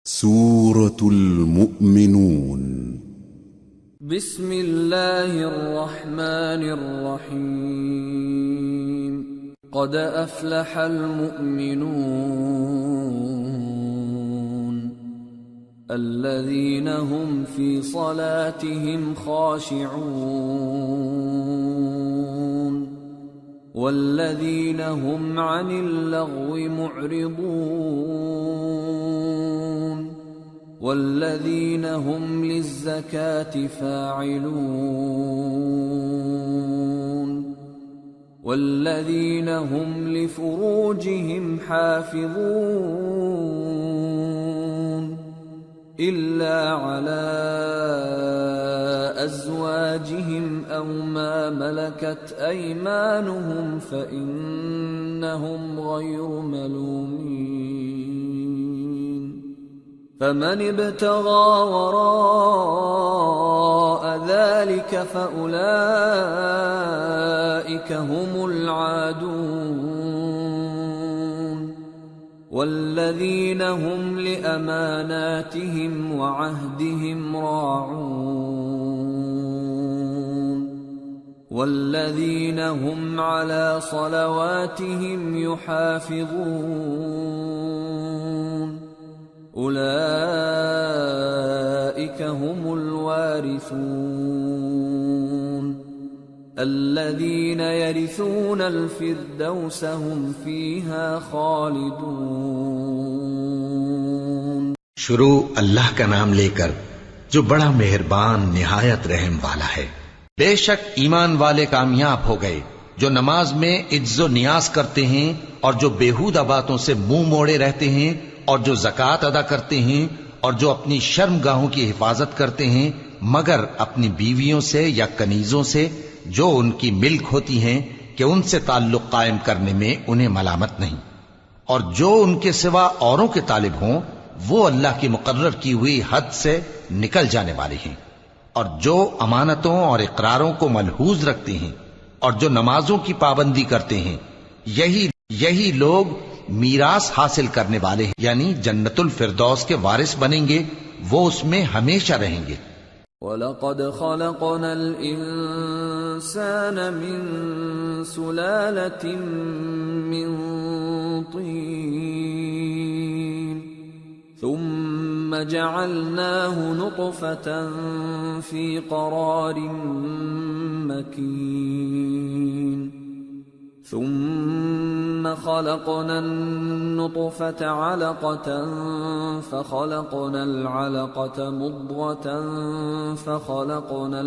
سورة المؤمنون بسم الله الرحمن الرحيم قد أفلح المؤمنون الذين هم في صلاتهم خاشعون والذين هم عن اللغو معرضون والذين هم للزكاة فاعلون والذين هم لفروجهم حافظون إلا على أزواجهم أو ما ملكت أيمانهم فإنهم غير ملومين فمن ابتغى وراء ذلك فأولئك هم العادون والذين هم لأماناتهم وعهدهم راعون والذين هم على صلواتهم يحافظون أولئك هم الوارثون الذين يرثون الفردوس هم فيها خالدون۔ شروع اللہ کا نام لے کر جو بڑا مہربان نہایت رحم والا ہے۔ بے شک ایمان والے کامیاب ہو گئے جو نماز میں عجز و نیاز کرتے ہیں اور جو بیہودہ باتوں سے منہ موڑے رہتے ہیں اور جو زکوٰۃ ادا کرتے ہیں اور جو اپنی شرمگاہوں کی حفاظت کرتے ہیں مگر اپنی بیویوں سے یا کنیزوں سے جو ان کی ملک ہوتی ہیں کہ ان سے تعلق قائم کرنے میں انہیں ملامت نہیں، اور جو ان کے سوا اوروں کے طالب ہوں وہ اللہ کی مقرر کی ہوئی حد سے نکل جانے والے ہیں، اور جو امانتوں اور اقراروں کو ملحوظ رکھتے ہیں اور جو نمازوں کی پابندی کرتے ہیں یہی لوگ میراث حاصل کرنے والے ہیں، یعنی جنت الفردوس کے وارث بنیں گے، وہ اس میں ہمیشہ رہیں گے۔ وَلَقَدْ خَلَقْنَا الْإِنسَانَ مِنْ سُلَالَةٍ مِّنْ طِينٍ ثُمَّ جَعَلْنَاهُ نُطْفَةً فِي قَرَارٍ مَّكِينٍ ثم خلقنا النطفة علقة فخلقنا العلقة مضغة فخلقنا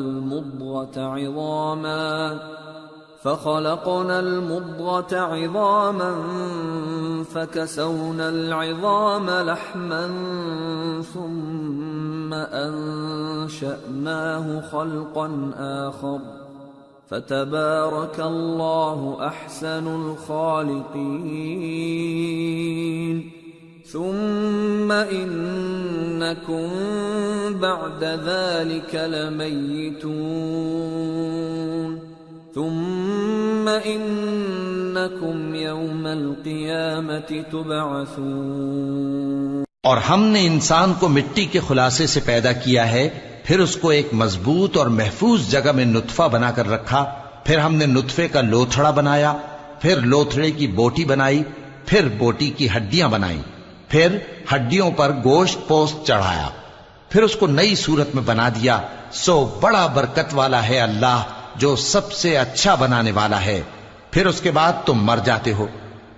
المضغة عظاما فكسونا العظام لحما ثم أنشأناه خلقا آخر فتبارك الله أحسن الخالقين ثم إنكم بعد ذلك لميتون ثم إنكم يوم القيامة تبعثون۔ اور ہم نے انسان کو مٹی کے خلاصے سے پیدا کیا ہے، پھر اس کو ایک مضبوط اور محفوظ جگہ میں نطفہ بنا کر رکھا، پھر ہم نے نطفے کا لوتھڑا بنایا، پھر لوتھڑے کی بوٹی بنائی، پھر بوٹی کی ہڈیاں بنائیں، پھر ہڈیوں پر گوشت پوست چڑھایا، پھر اس کو نئی صورت میں بنا دیا۔ سو بڑا برکت والا ہے اللہ جو سب سے اچھا بنانے والا ہے۔ پھر اس کے بعد تم مر جاتے ہو،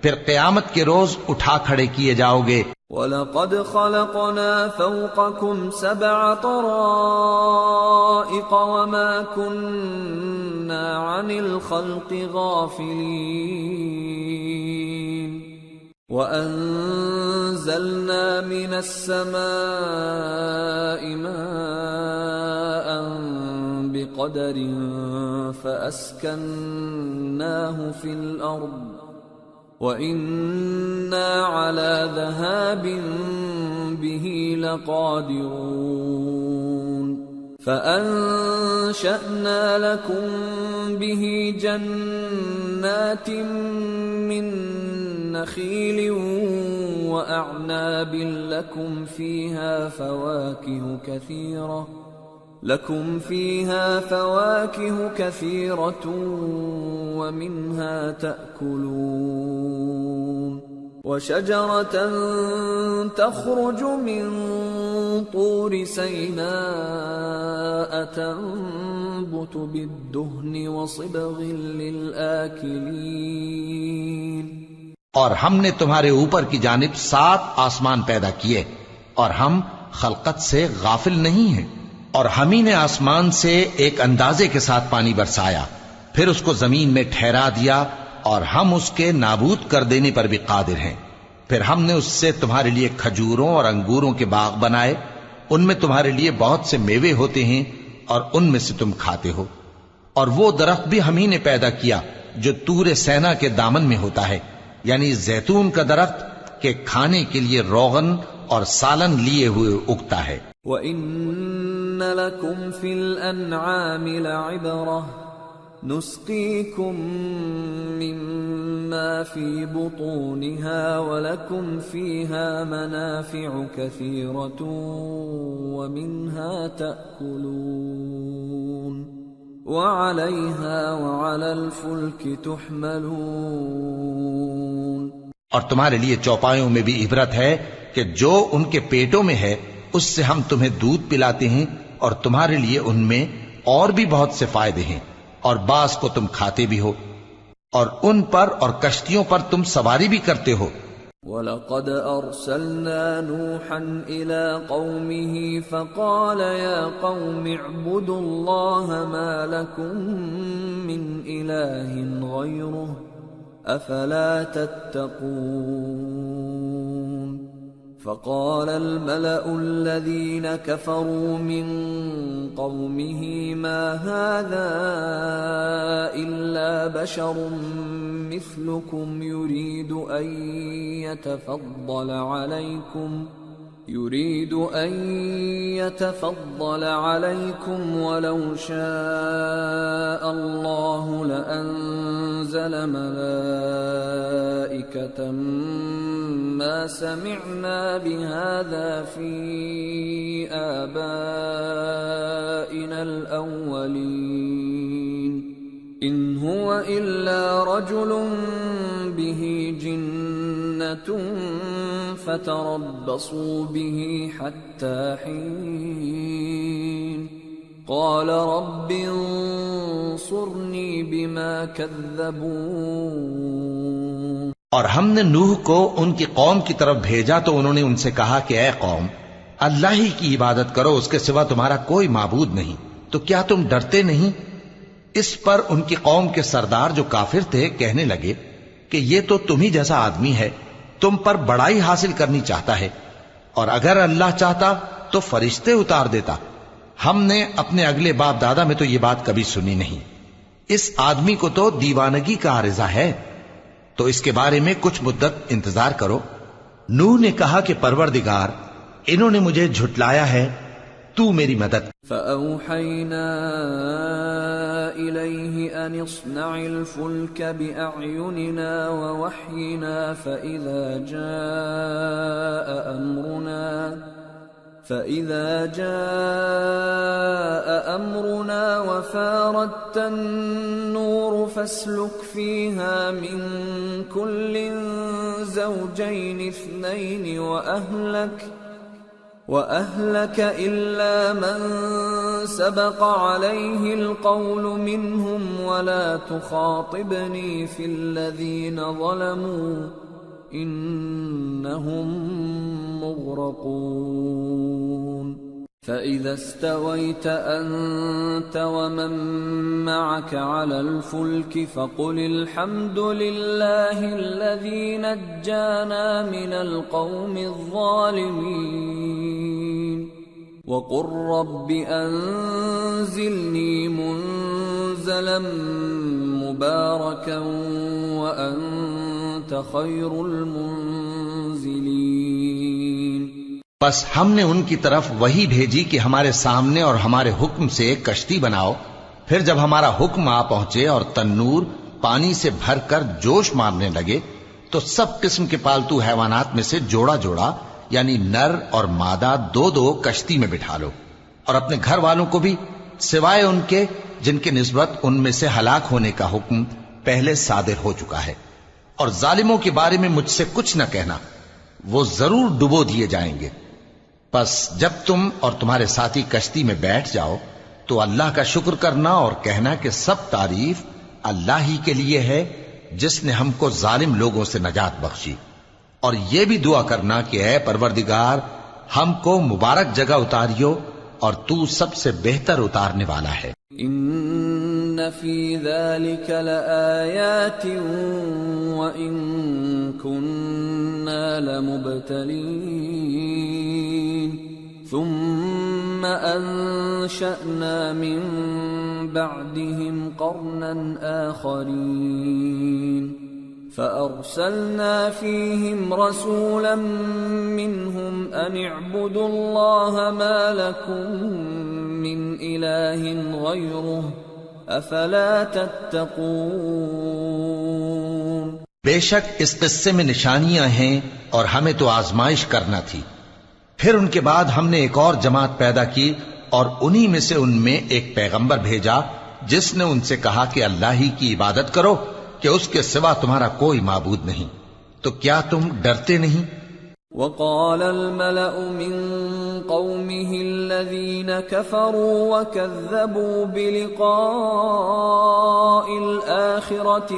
پھر قیامت کے روز اٹھا کھڑے کیے جاؤ گے۔ وَلَقَدْ خَلَقْنَا فَوْقَكُمْ سَبْعَ طَرَائِقَ وَمَا كُنَّا عَنِ الْخَلْقِ غَافِلِينَ وَأَنزَلْنَا مِنَ السَّمَاءِ مَاءً بِقَدَرٍ فَأَسْكَنَّاهُ فِي الْأَرْضِ وَإِنَّا عَلَى ذَهَابٍ بِهِ لَقَادِرُونَ فَأَنشَأْنَا لَكُم بِهِ جَنَّاتٍ مِّن نخيل وأعناب لكم فيها فواكه كثيرة ومنها تأكلون وشجرة تخرج من طور سيناء تنبت بالدهن وصبغ للآكلين. اور ہم نے تمہارے اوپر کی جانب 7 آسمان پیدا کیے اور ہم خلقت سے غافل نہیں ہیں. اور ہم ہی نے آسمان سے ایک اندازے کے ساتھ پانی برسایا، پھر اس کو زمین میں ٹھہرا دیا، اور ہم اس کے نابود کر دینے پر بھی قادر ہیں. پھر ہم نے اس سے تمہارے لیے کھجوروں اور انگوروں کے باغ بنائے، ان میں تمہارے لیے بہت سے میوے ہوتے ہیں اور ان میں سے تم کھاتے ہو. اور وہ درخت بھی ہم ہی نے پیدا کیا جو طور سینا کے دامن میں ہوتا ہے، یعنی زیتون کا درخت کہ کھانے کے لیے روغن اور سالن لیے ہوئے اگتا ہے. وَإِنَّ لَكُمْ فِي الْأَنْعَامِ لَعِبْرَةً نُسْقِيكُم مِّمَّا فِي بُطُونِهَا وَلَكُمْ فِيهَا مَنَافِعُ كَثِيرَةٌ وَمِنْهَا تَأْكُلُونَ وَعَلَيْهَا وَعَلَى الْفُلْكِ تُحْمَلُونَ. اور تمہارے لیے چوپایوں میں بھی عبرت ہے کہ جو ان کے پیٹوں میں ہے اس سے ہم تمہیں دودھ پلاتے ہیں، اور تمہارے لیے ان میں اور بھی بہت سے فائدے ہیں، اور بعض کو تم کھاتے بھی ہو، اور ان پر اور کشتیوں پر تم سواری بھی کرتے ہو. وَلَقَدْ أَرْسَلْنَا نُوحًا إِلَىٰ قَوْمِهِ فَقَالَ يَا قَوْمِ اعْبُدُوا اللَّهَ مَا لَكُم مِّنْ إِلَٰهٍ غَيْرُهُ أَفَلَا تَتَّقُونَ. فقال الملأ الذين كفروا من قومه ما هذا إلا بشر مثلكم يريد أن يتفضل عليكم ولو شاء الله لأنزل ملائكة ما سمعنا بهذا في آبائنا الأولين إن هو إلا رجل به جنة فتربصوا به حتى حين قال رب انصرني بما كذبون. اور ہم نے نوح کو ان کی قوم کی طرف بھیجا تو انہوں نے ان سے کہا کہ اے قوم، اللہ ہی کی عبادت کرو، اس کے سوا تمہارا کوئی معبود نہیں، تو کیا تم ڈرتے نہیں؟ اس پر ان کی قوم کے سردار جو کافر تھے کہنے لگے کہ یہ تو تم ہی جیسا آدمی ہے، تم پر بڑائی حاصل کرنی چاہتا ہے، اور اگر اللہ چاہتا تو فرشتے اتار دیتا. ہم نے اپنے اگلے باپ دادا میں تو یہ بات کبھی سنی نہیں. اس آدمی کو تو دیوانگی کا عارضہ ہے، تو اس کے بارے میں کچھ مدت انتظار کرو. نوح نے کہا کہ پروردگار، انہوں نے مجھے جھٹلایا ہے، تو میری مدد. فَأَوْحَيْنَا إِلَيْهِ أَنِ اصْنَعِ الْفُلْكَ بِأَعْيُنِنَا وَوَحْيِنَا فَإِذَا جَاءَ أَمْرُنَا وَفَارَتِ النُّورُ فَاسْلُكْ فِيهَا مِن كُلٍّ زَوْجَيْنِ اثْنَيْنِ وَأَهْلَكَ إِلَّا مَن سَبَقَ عَلَيْهِ الْقَوْلُ مِنْهُمْ وَلَا تُخَاطِبْنِي فِي الَّذِينَ ظَلَمُوا إِنَّهُمْ مُغْرَقُونَ. فَإِذَا اسْتَوَيْتَ أَنْتَ وَمَن مَّعَكَ عَلَى الْفُلْكِ فَقُلِ الْحَمْدُ لِلَّهِ الَّذِي نَجَّانَا مِنَ الْقَوْمِ الظَّالِمِينَ وَقُلْ رَبِّ أَنزِلْنِي مُنزَلًا مُبَارَكًا وَأَنتَ خَيْرُ الْمُنزِلِينَ. بس ہم نے ان کی طرف وہی بھیجی کہ ہمارے سامنے اور ہمارے حکم سے ایک کشتی بناؤ. پھر جب ہمارا حکم آ پہنچے اور تنور پانی سے بھر کر جوش مارنے لگے تو سب قسم کے پالتو حیوانات میں سے جوڑا جوڑا یعنی نر اور مادہ دو دو کشتی میں بٹھا لو، اور اپنے گھر والوں کو بھی سوائے ان کے جن کی نسبت ان میں سے ہلاک ہونے کا حکم پہلے صادر ہو چکا ہے، اور ظالموں کے بارے میں مجھ سے کچھ نہ کہنا، وہ ضرور ڈبو دیے جائیں گے۔ پس جب تم اور تمہارے ساتھی کشتی میں بیٹھ جاؤ تو اللہ کا شکر کرنا اور کہنا کہ سب تعریف اللہ ہی کے لیے ہے جس نے ہم کو ظالم لوگوں سے نجات بخشی، اور یہ بھی دعا کرنا کہ اے پروردگار ہم کو مبارک جگہ اتاریو اور تو سب سے بہتر اتارنے والا ہے۔ ان فی ذلک لآیات وان کننا لمبتلین ثم انشأنا من بعدهم قرنا آخرین فأرسلنا فيهم رسولا منهم أن اعبدوا الله ما لكم من إله غيره أفلا تتقون۔ بے شک اس قصے میں نشانیاں ہیں اور ہمیں تو آزمائش کرنا تھی، پھر ان کے بعد ہم نے ایک اور جماعت پیدا کی اور انہی میں سے ان میں ایک پیغمبر بھیجا جس نے ان سے کہا کہ اللہ ہی کی عبادت کرو کہ اس کے سوا تمہارا کوئی معبود نہیں، تو کیا تم ڈرتے نہیں؟ وقال الملأ من قومه الذين كفروا وكذبوا بلقاء الآخرة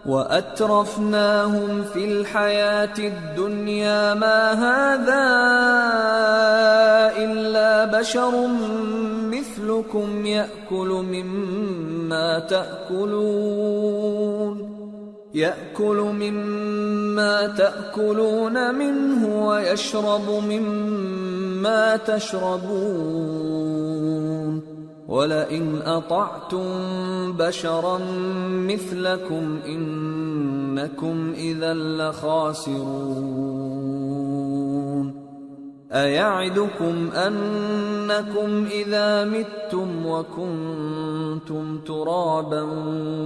وأترفناهم في الحياة الدنيا ما هذا إلا بشر مثلكم يأكل مما تأكلون منه ويشرب مما تشربون وَلَئِنْ أَطَعْتُمْ بَشَرًا مِثْلَكُمْ إِنَّكُمْ إِذًا لَخَاسِرُونَ أَيَعِدُكُمْ أَنَّكُمْ إِذَا مِتُّمْ وَكُنْتُمْ تُرَابًا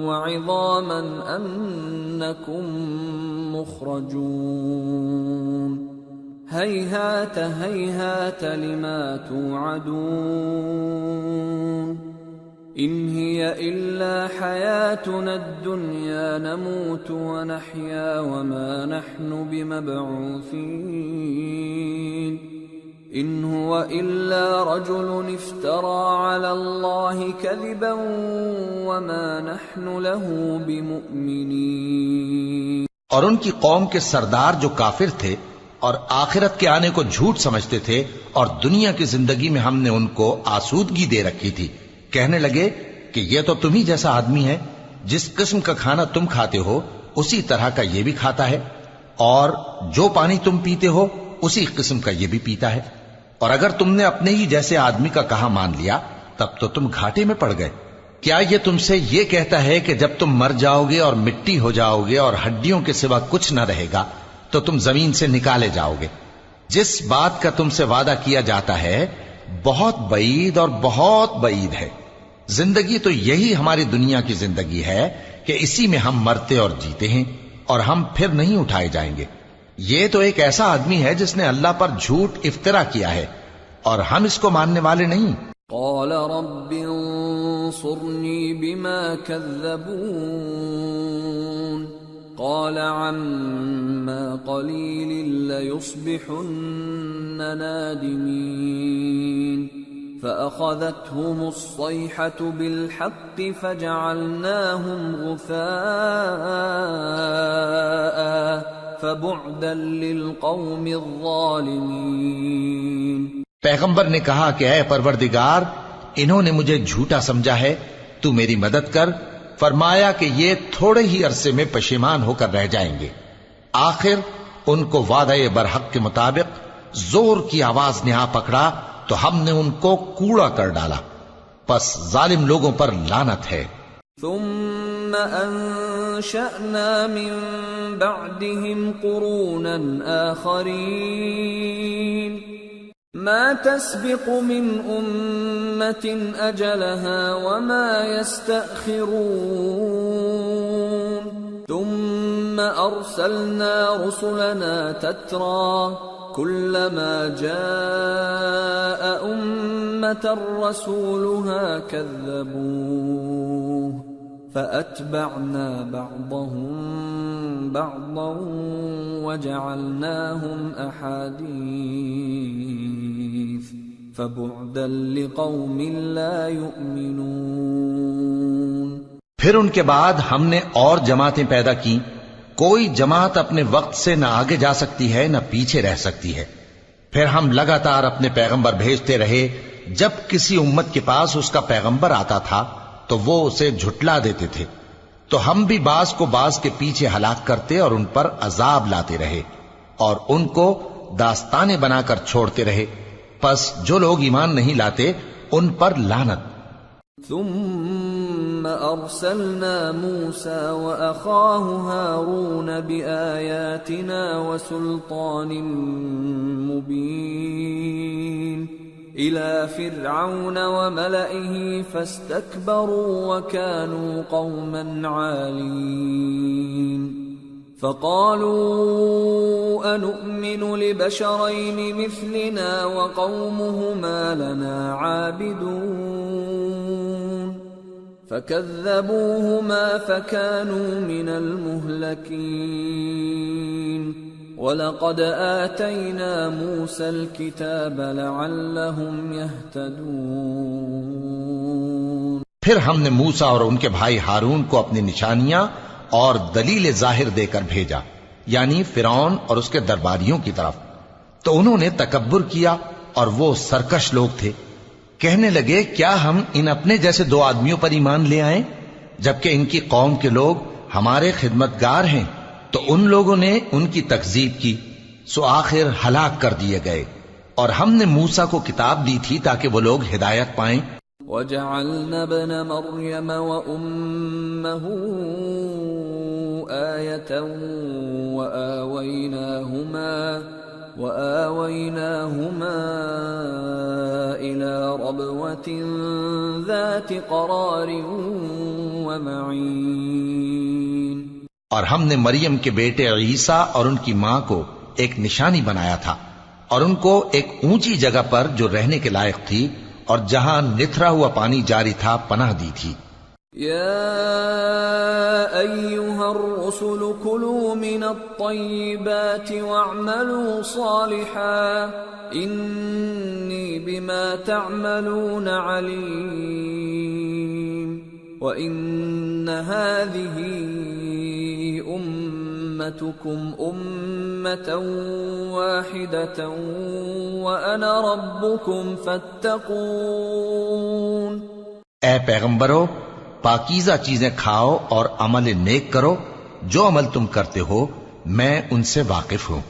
وَعِظَامًا أَنَّكُمْ مُخْرَجُونَ هيهات هيهات لما توعدون إن هي إلا حياتنا الدنيا نموت ونحيا وما نحن بمبعوثين إن هو إلا رجل افترى على الله كذبا وما نحن له بمؤمنين۔ اور ان کی قوم کے سردار جو کافر تھے اور آخرت کے آنے کو جھوٹ سمجھتے تھے اور دنیا کی زندگی میں ہم نے ان کو آسودگی دے رکھی تھی، کہنے لگے کہ یہ تو تم ہی جیسا آدمی ہے، جس قسم کا کھانا تم کھاتے ہو اسی طرح کا یہ بھی کھاتا ہے، اور جو پانی تم پیتے ہو اسی قسم کا یہ بھی پیتا ہے، اور اگر تم نے اپنے ہی جیسے آدمی کا کہا مان لیا تب تو تم گھاٹے میں پڑ گئے۔ کیا یہ تم سے یہ کہتا ہے کہ جب تم مر جاؤ گے اور مٹی ہو جاؤ گے اور ہڈیوں کے سوا کچھ نہ رہے گا تو تم زمین سے نکالے جاؤ گے؟ جس بات کا تم سے وعدہ کیا جاتا ہے بہت بعید اور بہت بعید ہے۔ زندگی تو یہی ہماری دنیا کی زندگی ہے کہ اسی میں ہم مرتے اور جیتے ہیں، اور ہم پھر نہیں اٹھائے جائیں گے۔ یہ تو ایک ایسا آدمی ہے جس نے اللہ پر جھوٹ افطرا کیا ہے، اور ہم اس کو ماننے والے نہیں۔ قال رب انصرني بما كذبون قال عما قليل ليصبحن نادمين فأخذتهم الصيحة بالحق فجعلناهم غثاء فبعدا للقوم الظالمين۔ پیغمبر نے کہا کہ اے پروردگار انہوں نے مجھے جھوٹا سمجھا ہے، تو میری مدد کر۔ فرمایا کہ یہ تھوڑے ہی عرصے میں پشیمان ہو کر رہ جائیں گے۔ آخر ان کو وعدہ برحق کے مطابق زور کی آواز نے آ پکڑا تو ہم نے ان کو کوڑا کر ڈالا، پس ظالم لوگوں پر لعنت ہے۔ ثم انشأنا من بعدهم قرونا آخرين ما تسبق من أمة أجلها وما يستأخرون ثم أرسلنا رسلنا تترى كلما جاء أمة رسولها كذبوه فأتبعنا بعضهم بعضا وجعلناهم أحاديث فبعدا لقوم لا يؤمنون۔ پھر ان کے بعد ہم نے اور جماعتیں پیدا کی، کوئی جماعت اپنے وقت سے نہ آگے جا سکتی ہے نہ پیچھے رہ سکتی ہے۔ پھر ہم لگاتار اپنے پیغمبر بھیجتے رہے، جب کسی امت کے پاس اس کا پیغمبر آتا تھا تو وہ اسے جھٹلا دیتے تھے، تو ہم بھی بعض کو بعض کے پیچھے ہلاک کرتے اور ان پر عذاب لاتے رہے اور ان کو داستانے بنا کر چھوڑتے رہے۔ پس جو لوگ ایمان نہیں لاتے ان پر لعنت۔ ثم أرسلنا موسى وأخاه هارون بآياتنا وسلطان مبين إلى فرعون وملئه فاستكبروا وكانوا قوما عالين فقالوا أنؤمن لبشرين مثلنا وقومهما لنا عابدون فكذبوهما فكانوا من المهلكين وَلَقَدْ آتَيْنَا مُوسَى الْكِتَابَ لَعَلَّهُمْ يَهْتَدُونَ۔ پھر ہم نے موسیٰ اور ان کے بھائی ہارون کو اپنی نشانیاں اور دلیل ظاہر دے کر بھیجا، یعنی فرعون اور اس کے درباریوں کی طرف، تو انہوں نے تکبر کیا اور وہ سرکش لوگ تھے۔ کہنے لگے کیا ہم ان اپنے جیسے دو آدمیوں پر ایمان لے آئیں جبکہ ان کی قوم کے لوگ ہمارے خدمتگار ہیں؟ تو ان لوگوں نے ان کی تکذیب کی، سو آخر ہلاک کر دیے گئے۔ اور ہم نے موسیٰ کو کتاب دی تھی تاکہ وہ لوگ ہدایت پائیں۔ وَجَعَلْنَا ابْنَ مَرْيَمَ وَأُمَّهُ آيَةً وَآوَيْنَاهُمَا إِلَى رَبْوَةٍ ذَاتِ قَرَارٍ وَمَعِينٍ۔ اور ہم نے مریم کے بیٹے عیسیٰ اور ان کی ماں کو ایک نشانی بنایا تھا اور ان کو ایک اونچی جگہ پر جو رہنے کے لائق تھی اور جہاں نتھرا ہوا پانی جاری تھا پناہ دی تھی۔ یا ایھا الرسل کلوا من الطیبات واعملوا صالحا انی بما تعملون علیم وَإِنَّ هَذِهِ أُمَّتُكُمْ أُمَّةً وَاحِدَةً وَأَنَا رَبُّكُمْ فَاتَّقُونِ۔ اے پیغمبرو، پاکیزہ چیزیں کھاؤ اور عمل نیک کرو، جو عمل تم کرتے ہو میں ان سے واقف ہوں،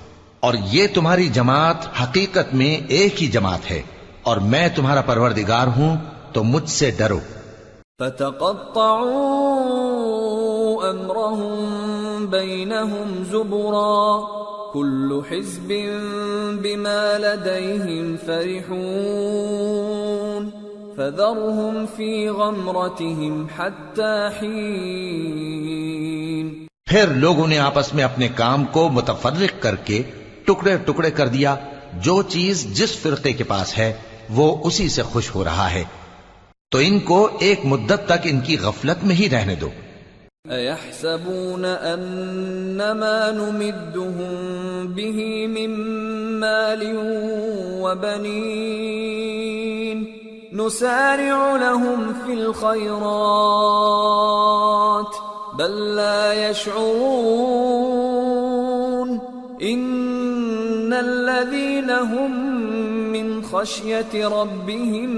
اور یہ تمہاری جماعت حقیقت میں ایک ہی جماعت ہے اور میں تمہارا پروردگار ہوں، تو مجھ سے ڈرو۔ فَتَقَطَّعُوا أَمْرَهُمْ بَيْنَهُمْ زُبُرًا كُلُّ حِزْبٍ بِمَا لَدَيْهِمْ فَرِحُونَ فَذَرْهُمْ فِي غَمْرَتِهِمْ حَتَّى حِينٍ۔ پھر لوگوں نے آپس میں اپنے کام کو متفرق کر کے ٹکڑے ٹکڑے کر دیا، جو چیز جس فرقے کے پاس ہے وہ اسی سے خوش ہو رہا ہے، تو ان کو ایک مدت تک ان کی غفلت میں ہی رہنے دو۔ اَيَحْسَبُونَ أَنَّمَا نُمِدُّهُم بِهِ مِن مَّالٍ وَبَنِينَ نُسَارِعُ لَهُمْ فِي الْخَيْرَاتِ بَل لَّا يَشْعُرُونَ إِنَّ الَّذِينَ هُم مِّن خَشْيَةِ رَبِّهِم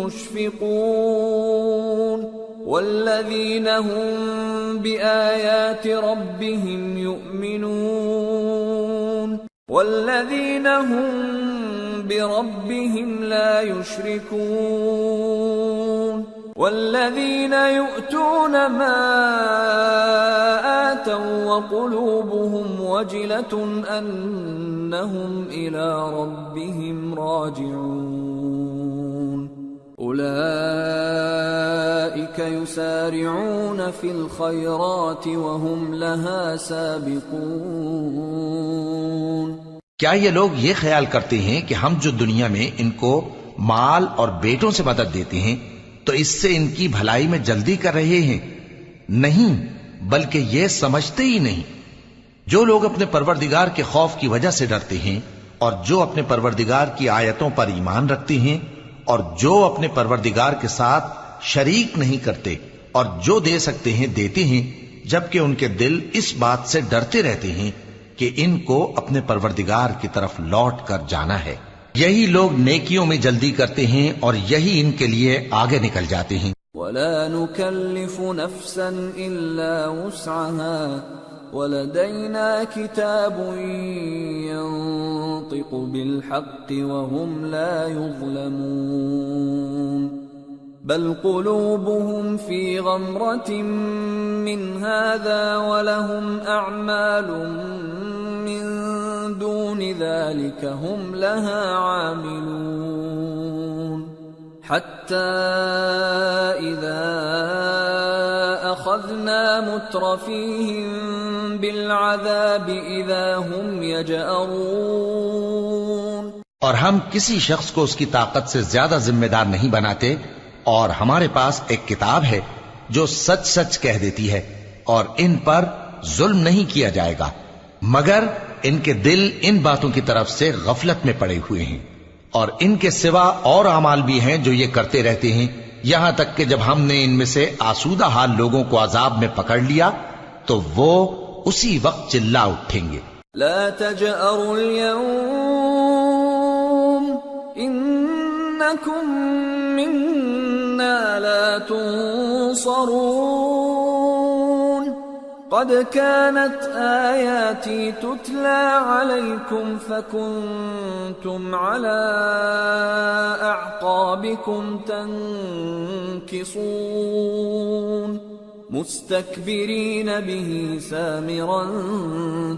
مشفقون والذین هم بآیات ربهم یؤمنون والذین هم بربهم لا یشرکون والذین یؤتون ما آتوا وقلوبهم وجلة انهم الى ربهم راجعون أولئك يسارعون في الخيرات وهم لها سابقون. کیا یہ لوگ یہ خیال کرتے ہیں کہ ہم جو دنیا میں ان کو مال اور بیٹوں سے مدد دیتے ہیں تو اس سے ان کی بھلائی میں جلدی کر رہے ہیں؟ نہیں، بلکہ یہ سمجھتے ہی نہیں. جو لوگ اپنے پروردگار کے خوف کی وجہ سے ڈرتے ہیں اور جو اپنے پروردگار کی آیتوں پر ایمان رکھتے ہیں اور جو اپنے پروردگار کے ساتھ شریک نہیں کرتے اور جو دے سکتے ہیں دیتے ہیں، جبکہ ان کے دل اس بات سے ڈرتے رہتے ہیں کہ ان کو اپنے پروردگار کی طرف لوٹ کر جانا ہے، یہی لوگ نیکیوں میں جلدی کرتے ہیں اور یہی ان کے لیے آگے نکل جاتے ہیں. ولا نكلف نفسا إلا وسعها ولدينا كتاب ينطق بالحق وهم لا يظلمون. بل قلوبهم في غمرة من هذا ولهم أعمال من دون ذلك هم لها عاملون. حتى إذا أخذنا مترفيهم بالعذاب إذا هم يجأرون. اور ہم کسی شخص کو اس کی طاقت سے زیادہ ذمہ دار نہیں بناتے، اور ہمارے پاس ایک کتاب ہے جو سچ سچ کہہ دیتی ہے، اور ان پر ظلم نہیں کیا جائے گا، مگر ان کے دل ان باتوں کی طرف سے غفلت میں پڑے ہوئے ہیں. اور ان کے سوا اور اعمال بھی ہیں جو یہ کرتے رہتے ہیں، یہاں تک کہ جب ہم نے ان میں سے آسودہ حال لوگوں کو عذاب میں پکڑ لیا تو وہ اسی وقت چلا اٹھیں گے. لا تجأروا اليوم إنكم منا لا تنصرون. قد كانت آياتي تتلى عليكم فكنتم على أعقابكم تنكصون مستكبرين به سامرا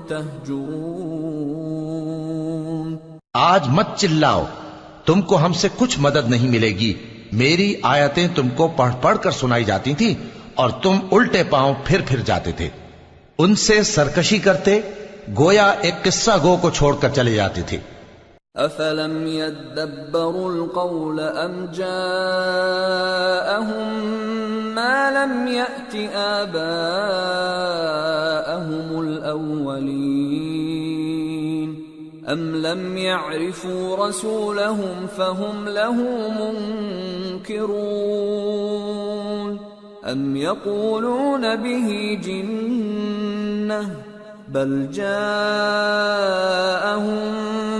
تهجرون. آج مت چلاؤ، تم کو ہم سے کچھ مدد نہیں ملے گی. میری آیتیں تم کو پڑھ پڑھ کر سنائی جاتی تھی اور تم الٹے پاؤں پھر پھر جاتے تھے، ان سے سرکشی کرتے، گویا ایک قصہ گو کو چھوڑ کر چلے جاتے تھے. افلم يدبروا القول ام جاءهم ما لم يأت آباءهم الأولين ام لم يعرفوا رسولهم فهم له منكرون ام يقولون به جنة بل جاءهم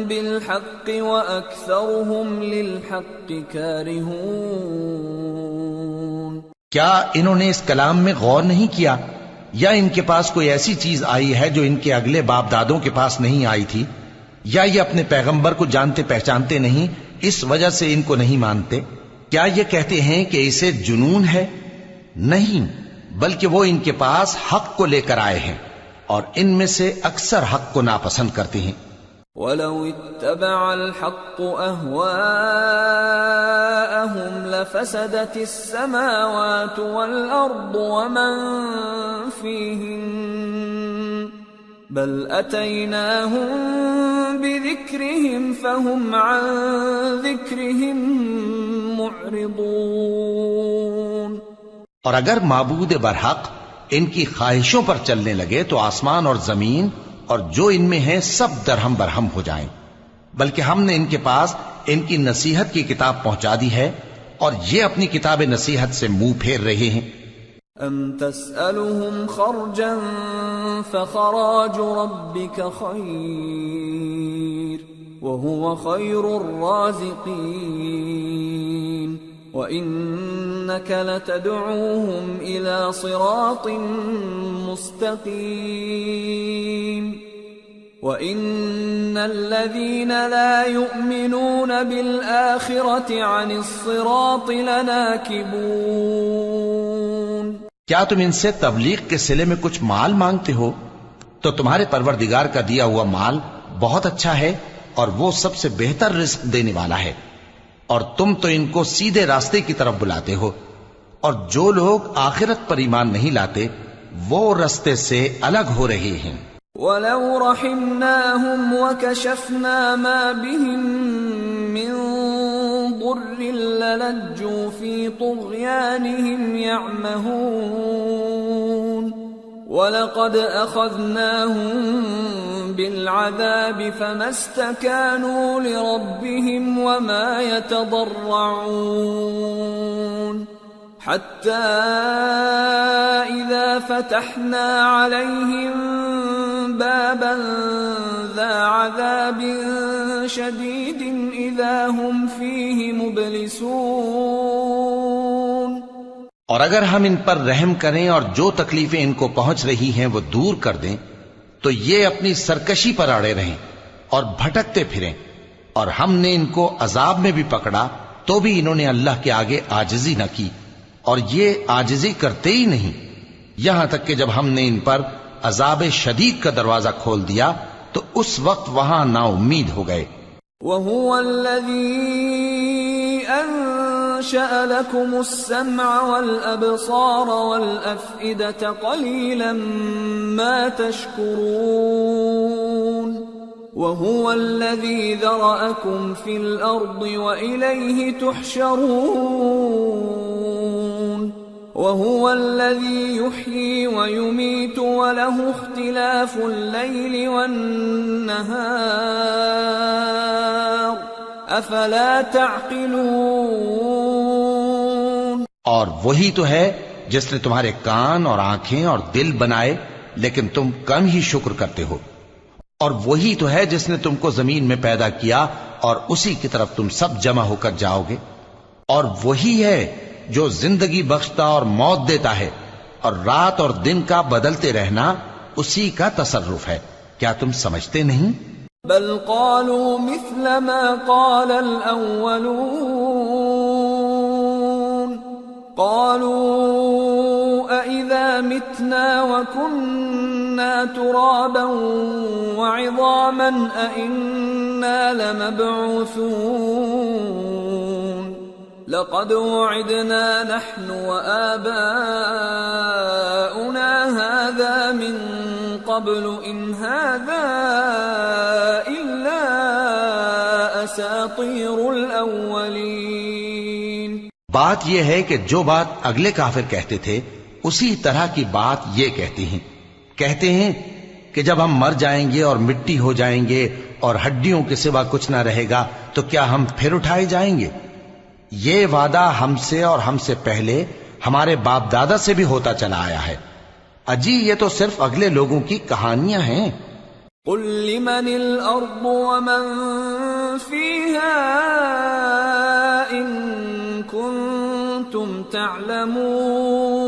بالحق وأكثرهم للحق كارهون. کیا انہوں نے اس کلام میں غور نہیں کیا، یا ان کے پاس کوئی ایسی چیز آئی ہے جو ان کے اگلے باپ دادوں کے پاس نہیں آئی تھی، یا یہ اپنے پیغمبر کو جانتے پہچانتے نہیں اس وجہ سے ان کو نہیں مانتے؟ کیا یہ کہتے ہیں کہ اسے جنون ہے؟ نہیں، بلکہ وہ ان کے پاس حق کو لے کر آئے ہیں اور ان میں سے اکثر حق کو ناپسند کرتے ہیں. وَلَوِ اتَّبَعَ الْحَقُّ أَهْوَاءَهُمْ لَفَسَدَتِ السَّمَاوَاتُ وَالْأَرْضُ وَمَنْ فِيهِنَّ بَلْ أَتَيْنَاهُمْ بِذِكْرِهِمْ فَهُمْ عَنْ ذِكْرِهِمْ مُعْرِضُونَ. اور اگر معبود برحق ان کی خواہشوں پر چلنے لگے تو آسمان اور زمین اور جو ان میں ہیں سب درہم برہم ہو جائیں، بلکہ ہم نے ان کے پاس ان کی نصیحت کی کتاب پہنچا دی ہے اور یہ اپنی کتاب نصیحت سے منہ پھیر رہے ہیں. ام تسألهم خرجا فخراج ربك خير وهو خير الرازقين وإنك لتدعوهم إلى صراط مستقيم وإن الذين لا يؤمنون بالآخرة عن الصراط لناكبون. کیا تم ان سے تبلیغ کے صلے میں کچھ مال مانگتے ہو؟ تو تمہارے پروردگار کا دیا ہوا مال بہت اچھا ہے اور وہ سب سے بہتر رزق دینے والا ہے، اور تم تو ان کو سیدھے راستے کی طرف بلاتے ہو، اور جو لوگ آخرت پر ایمان نہیں لاتے وہ راستے سے الگ ہو رہے ہیں۔ وَلَوْ رَحِمْنَاهُمْ وَكَشَفْنَا مَا بِهِمْ مِنْ ضُرٍّ لَلَجُّوا فِي طُغْيَانِهِمْ يَعْمَهُونَ وَلَقَدْ أَخَذْنَاهُمْ بِالْعَذَابِ فَمَا اسْتَكَانُوا لِرَبِّهِمْ وَمَا يَتَضَرَّعُونَ حَتَّى إِذَا فَتَحْنَا عَلَيْهِمْ بَابًا ذَا عَذَابٍ شَدِيدٍ إِذَا هُمْ فِيهِ مُبْلِسُونَ۔ اور اگر ہم ان پر رحم کریں اور جو تکلیفیں ان کو پہنچ رہی ہیں وہ دور کر دیں تو یہ اپنی سرکشی پر اڑے رہیں اور بھٹکتے پھریں، اور ہم نے ان کو عذاب میں بھی پکڑا تو بھی انہوں نے اللہ کے آگے عاجزی نہ کی، اور یہ عاجزی کرتے ہی نہیں، یہاں تک کہ جب ہم نے ان پر عذاب شدید کا دروازہ کھول دیا تو اس وقت وہاں نا امید ہو گئے۔ وَهُوَ الَّذِي أَنشَأَ لَكُمُ السَّمْعَ وَالْأَبْصَارَ وَالْأَفْئِدَةَ قَلِيلًا مَا تَشْكُرُونَ وَهُوَ الَّذِي ذَرَأَكُمْ فِي الْأَرْضِ وَإِلَيْهِ تُحْشَرُونَ وَهُوَ الَّذِي يُحْيِي وَيُمِيتُ وَلَهُ اخْتِلَافُ اللَّيْلِ وَالنَّهَارِ أَفَلَا تَعْقِلُونَ۔ اور وہی تو ہے جس نے تمہارے کان اور آنکھیں اور دل بنائے لیکن تم کم ہی شکر کرتے ہو، اور وہی تو ہے جس نے تم کو زمین میں پیدا کیا اور اسی کی طرف تم سب جمع ہو کر جاؤ گے، اور وہی ہے جو زندگی بخشتا اور موت دیتا ہے، اور رات اور دن کا بدلتے رہنا اسی کا تصرف ہے، کیا تم سمجھتے نہیں؟ بل قالوا مثل ما قال الأولون قالوا أإذا متنا وكنا ترابا وعظاما أإنا لمبعوثون لقد وعدنا نحن وآباؤنا هذا من قبل إن هذا إلا أساطير الأولين۔ بات یہ ہے کہ جو بات اگلے کافر کہتے تھے اسی طرح کی بات یہ کہتے ہیں کہ جب ہم مر جائیں گے اور مٹی ہو جائیں گے اور ہڈیوں کے سوا کچھ نہ رہے گا تو کیا ہم پھر اٹھائے جائیں گے؟ یہ وعدہ ہم سے اور ہم سے پہلے ہمارے باپ دادا سے بھی ہوتا چلا آیا ہے، اجی یہ تو صرف اگلے لوگوں کی کہانیاں ہیں۔ قل لمن الأرض ومن فيها إن كنتم تعلمون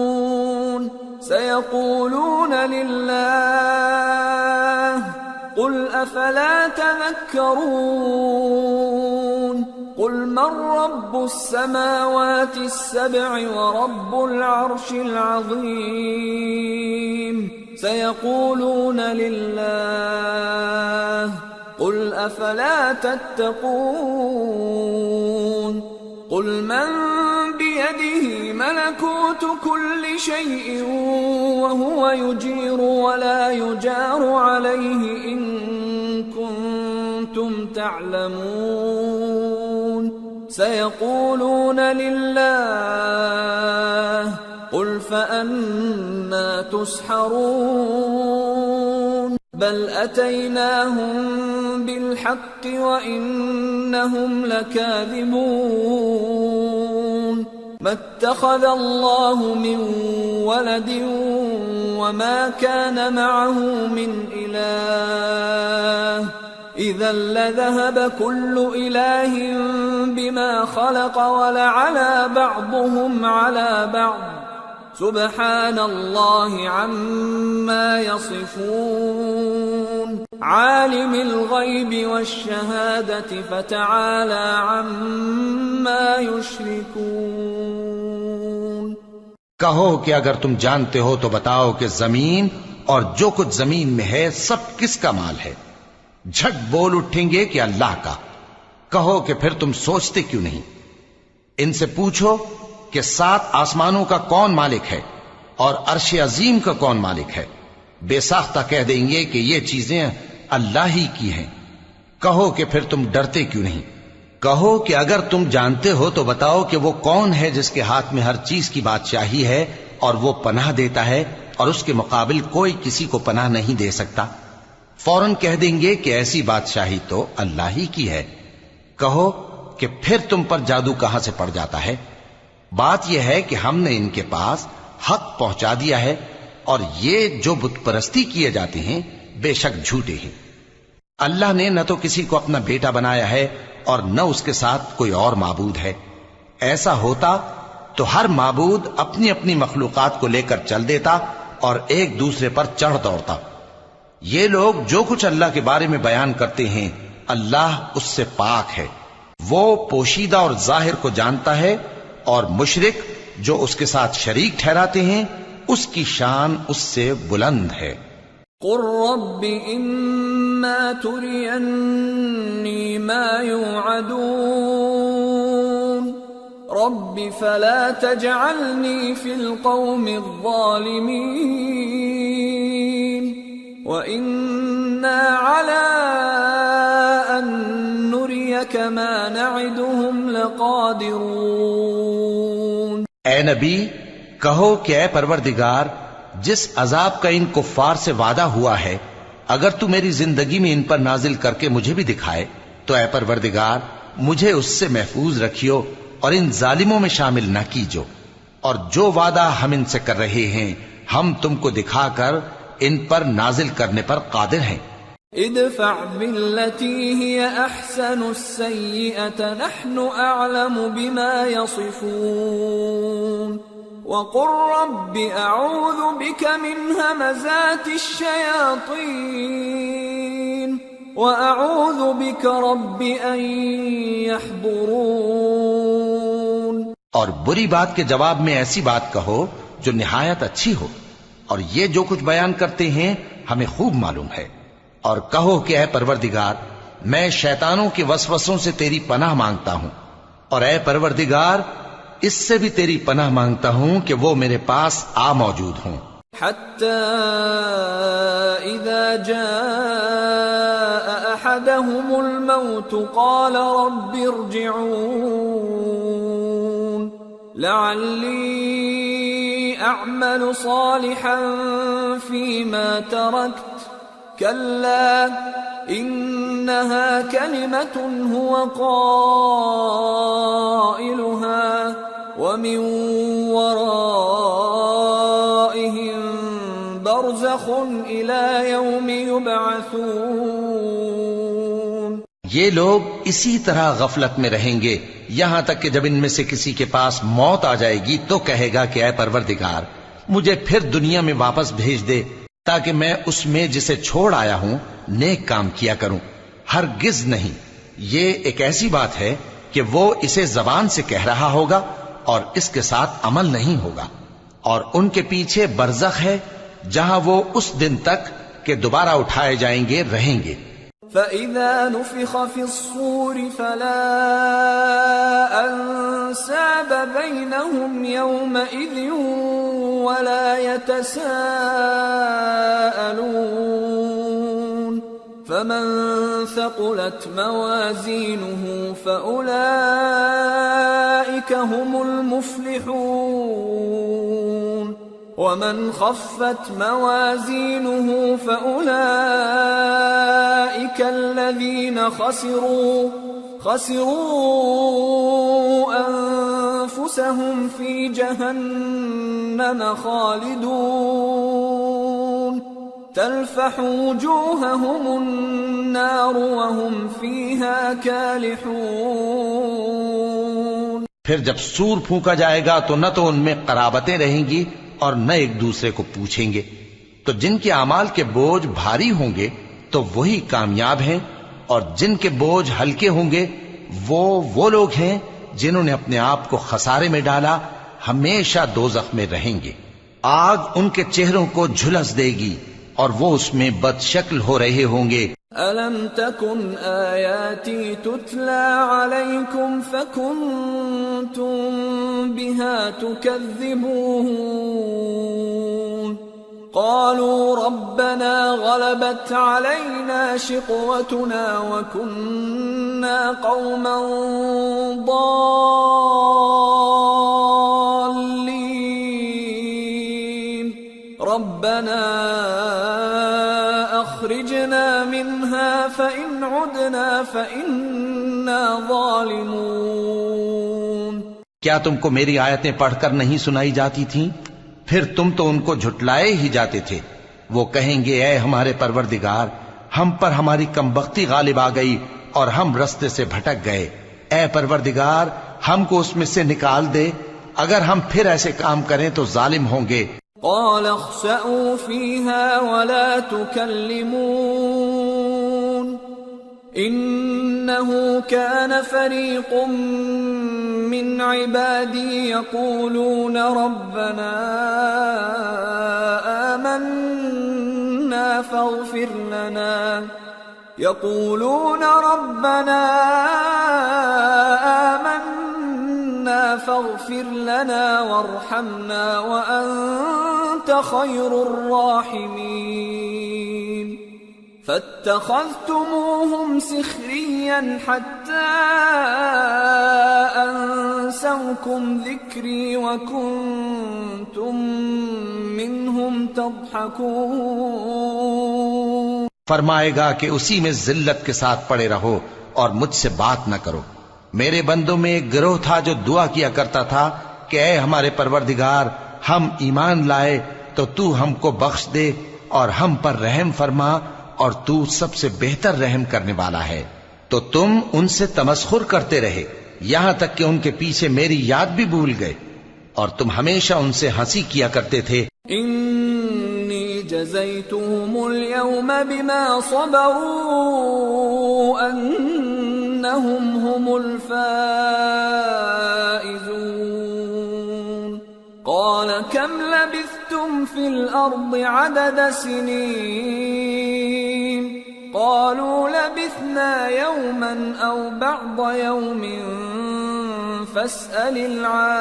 سيقولون لله قل أفلا تذكرون قل من رب السماوات السبع ورب العرش العظيم سيقولون لله قل أفلا تتقون قل من بيده ملكوت كل شيء وهو يجير ولا يجار عليه إن كنتم تعلمون سيقولون لله قل فأنا تسحرون بل أتيناهم بالحق وإنهم لكاذبون ما اتخذ الله من ولد وما كان معه من إله إذا لذهب كل إله بما خلق ولعلى بعضهم على بعض سبحان الله عما يصفون عالم الغيب والشهادة فتعالى عما يشركون۔ کہو کہ اگر تم جانتے ہو تو بتاؤ کہ زمین اور جو کچھ زمین میں ہے سب کس کا مال ہے؟ جھٹ بول اٹھیں گے کہ اللہ کا، کہو کہ پھر تم سوچتے کیوں نہیں؟ ان سے پوچھو کہ 7 آسمانوں کا کون مالک ہے اور عرش عظیم کا کون مالک ہے؟ بے ساختہ کہہ دیں گے کہ یہ چیزیں اللہ ہی کی ہیں۔ کہو کہ پھر تم ڈرتے کیوں نہیں؟ کہو کہ اگر تم جانتے ہو تو بتاؤ کہ وہ کون ہے جس کے ہاتھ میں ہر چیز کی بادشاہی ہے اور وہ پناہ دیتا ہے اور اس کے مقابل کوئی کسی کو پناہ نہیں دے سکتا؟ فوراً کہہ دیں گے کہ ایسی بادشاہی تو اللہ ہی کی ہے۔ کہو کہ پھر تم پر جادو کہاں سے پڑ جاتا ہے؟ بات یہ ہے کہ ہم نے ان کے پاس حق پہنچا دیا ہے، اور یہ جو بت پرستی کیے جاتے ہیں بے شک جھوٹے ہیں۔ اللہ نے نہ تو کسی کو اپنا بیٹا بنایا ہے اور نہ اس کے ساتھ کوئی اور معبود ہے۔ ایسا ہوتا تو ہر معبود اپنی اپنی مخلوقات کو لے کر چل دیتا اور ایک دوسرے پر چڑھ دوڑتا۔ یہ لوگ جو کچھ اللہ کے بارے میں بیان کرتے ہیں اللہ اس سے پاک ہے، وہ پوشیدہ اور ظاہر کو جانتا ہے، اور مشرک جو اس کے ساتھ شریک ٹھہراتے ہیں اس کی شان اس سے بلند ہے۔ قل رب اما ترینی ما یوعدون رب فلا تجعلنی فی القوم الظالمین وإنا على أن نريك ما نعدهم لقادرون۔ اے نبی کہو کہ اے پروردگار، جس عذاب کا ان کفار سے وعدہ ہوا ہے اگر تو میری زندگی میں ان پر نازل کر کے مجھے بھی دکھائے تو اے پروردگار مجھے اس سے محفوظ رکھیو اور ان ظالموں میں شامل نہ کیجو، اور جو وعدہ ہم ان سے کر رہے ہیں ہم تم کو دکھا کر ان پر نازل کرنے پر قادر ہیں۔ ادفع بالتي هي احسن السيئة نحن اعلم بما يصفون وقل رب اعوذ بك من همزات الشياطين واعوذ بك رب ان يحضرون۔ اور بری بات کے جواب میں ایسی بات کہو جو نہایت اچھی ہو، اور یہ جو کچھ بیان کرتے ہیں ہمیں خوب معلوم ہے۔ اور کہو کہ اے پروردگار میں شیطانوں کے وسوسوں سے تیری پناہ مانگتا ہوں، اور اے پروردگار اس سے بھی تیری پناہ مانگتا ہوں کہ وہ میرے پاس آ موجود ہوں۔ حتى اذا جاء احدهم الموت قال رب ارجعون لعلی اعمل صالحا فيما تركت كلا انها كلمة هو قائلها ومن ورائهم برزخ الى يوم يبعثون۔ یہ لوگ اسی طرح غفلت میں رہیں گے یہاں تک کہ جب ان میں سے کسی کے پاس موت آ جائے گی تو کہے گا کہ اے پروردگار مجھے پھر دنیا میں واپس بھیج دے تاکہ میں اس میں جسے چھوڑ آیا ہوں نیک کام کیا کروں۔ ہرگز نہیں، یہ ایک ایسی بات ہے کہ وہ اسے زبان سے کہہ رہا ہوگا اور اس کے ساتھ عمل نہیں ہوگا، اور ان کے پیچھے برزخ ہے جہاں وہ اس دن تک کہ دوبارہ اٹھائے جائیں گے رہیں گے۔ فَإِذَا نُفِخَ فِي الصُّورِ فَلَا أَنْسَابَ بَيْنَهُمْ يَوْمَئِذٍ وَلَا يَتَسَاءَلُونَ فَمَنْ ثَقُلَتْ مَوَازِينُهُ فَأُولَئِكَ هُمُ الْمُفْلِحُونَ وَمَنْ خَفَّتْ مَوَازِينُهُ فَأُولَئِكَ الَّذِينَ خَسِرُوا أَنفُسَهُمْ فِي جَهَنَّمَ خَالِدُونَ تَلْفَحُ وُجُوهَهُمُ النَّارُ وَهُمْ فِيهَا كَالِحُونَ۔ پھر جب سور پھونکا جائے گا تو نہ تو ان میں قرابتیں رہیں گی اور نہ ایک دوسرے کو پوچھیں گے، تو جن کے اعمال کے بوجھ بھاری ہوں گے تو وہی کامیاب ہیں، اور جن کے بوجھ ہلکے ہوں گے وہ لوگ ہیں جنہوں نے اپنے آپ کو خسارے میں ڈالا، ہمیشہ دوزخ میں رہیں گے۔ آگ ان کے چہروں کو جھلس دے گی اور وہ اس میں بد شکل ہو رہے ہوں گے۔ ألم تكن آياتي تتلى عليكم فكنتم بها تكذبون قالوا ربنا غلبت علينا شقوتنا وكنا قوما ضالين ربنا أخرجنا منها فإن عدنا فإنا ظالمون کیا تم کو میری آیتیں پڑھ کر نہیں سنائی جاتی تھیں؟ پھر تم تو ان کو جھٹلائے ہی جاتے تھے۔ وہ کہیں گے اے ہمارے پروردگار، ہم پر ہماری کمبختی غالب آ گئی اور ہم رستے سے بھٹک گئے۔ اے پروردگار، ہم کو اس میں سے نکال دے، اگر ہم پھر ایسے کام کریں تو ظالم ہوں گے۔ قال اخسئوا فيها ولا تكلمون إنه كان فريق من عبادي يقولون ربنا آمنا فاغفر لنا فاغفر لنا وارحمنا وأنت خير الراحمين فاتخذتموهم سخريا حتى أنسوكم ذكري وكنتم منهم تضحكون فرمائے گا کہ اسی میں ذلت کے ساتھ پڑے رہو اور مجھ سے بات نہ کرو۔ میرے بندوں میں ایک گروہ تھا جو دعا کیا کرتا تھا کہ اے ہمارے پروردگار، ہم ایمان لائے تو تو ہم کو بخش دے اور ہم پر رحم فرما، اور تو سب سے بہتر رحم کرنے والا ہے۔ تو تم ان سے تمسخر کرتے رہے یہاں تک کہ ان کے پیچھے میری یاد بھی بھول گئے، اور تم ہمیشہ ان سے ہنسی کیا کرتے تھے۔ انی جزیتهم اليوم بما صبروا انہم هم الفائزون قال كم لبثتم في الأرض عدد سنين قالوا لبثنا يوما أو بعض يوم فاسأل العادين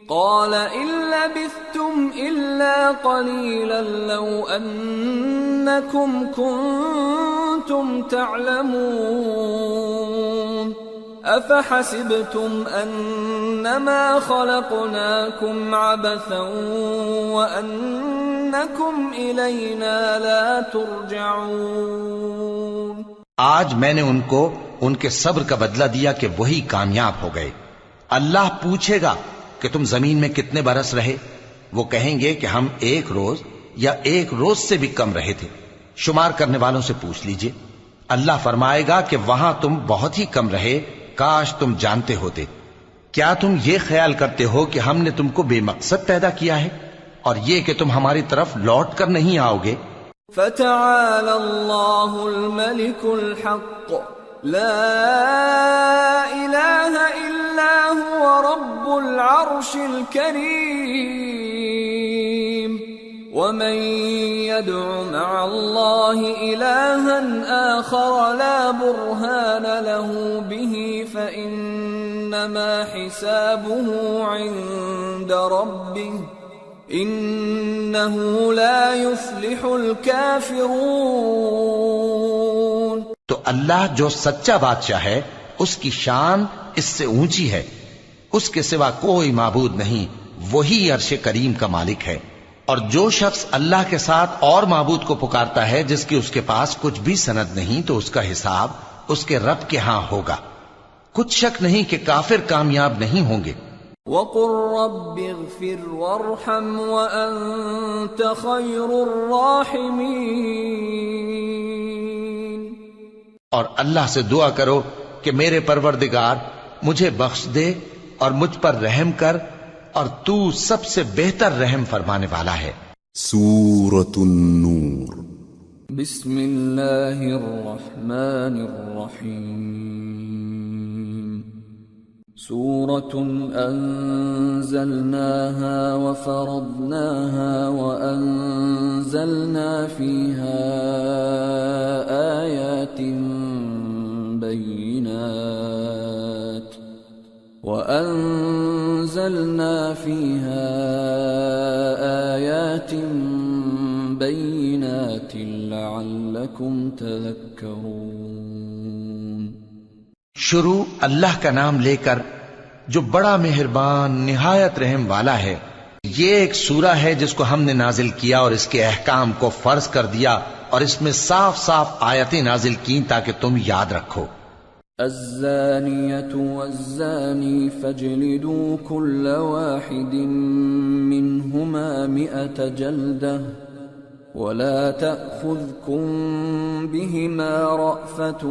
قال إن لبثتم إلا قليلا لو أنكم كنتم تعلمون أفحسبتم أنما خلقناكم عبثا وأنكم إلينا لا ترجعون آج میں نے ان کو ان کے صبر کا بدلہ دیا کہ وہی کامیاب ہو گئے۔ اللہ پوچھے گا کہ تم زمین میں کتنے برس رہے؟ وہ کہیں گے کہ ہم ایک روز یا ایک روز سے بھی کم رہے تھے۔ شمار کرنے والوں سے پوچھ لیجئے۔ اللہ فرمائے گا کہ وہاں تم بہت ہی کم رہے، کاش تم جانتے ہوتے۔ کیا تم یہ خیال کرتے ہو کہ ہم نے تم کو بے مقصد پیدا کیا ہے اور یہ کہ تم ہماری طرف لوٹ کر نہیں آؤ گے؟ فتعالى الله الملك الحق لا إله إلا هو رب العرش الكريم ومن يدع مع الله إلها آخر لا برهان له به فإنما حسابه عند ربه انہو لا یفلح الکافرون۔ تو اللہ جو سچا بادشاہ ہے اس کی شان اس سے اونچی ہے، اس کے سوا کوئی معبود نہیں، وہی عرش کریم کا مالک ہے۔ اور جو شخص اللہ کے ساتھ اور معبود کو پکارتا ہے جس کی اس کے پاس کچھ بھی سند نہیں، تو اس کا حساب اس کے رب کے ہاں ہوگا۔ کچھ شک نہیں کہ کافر کامیاب نہیں ہوں گے۔ وَقُلْ رَبِّ اغْفِرْ وَارْحَمْ وَأَنْتَ خَيْرُ الرَّاحِمِينَ، اور اللہ سے دعا کرو کہ میرے پروردگار مجھے بخش دے اور مجھ پر رحم کر، اور تو سب سے بہتر رحم فرمانے والا ہے۔ سورة النور۔ بسم اللہ الرحمن الرحیم۔ سورة أنزلناها وفرضناها وأنزلنا فيها آيات بينات لعلكم تذكرون. شروع اللہ کا نام لے کر جو بڑا مہربان نہایت رحم والا ہے. یہ ایک سورہ ہے جس کو ہم نے نازل کیا اور اس کے احکام کو فرض کر دیا اور اس میں صاف صاف آیتیں نازل کی تاکہ تم یاد رکھو. الزانية والزاني فاجلدوا كل واحد منهما 100 جلدة ولا تأخذكم بهما رأفة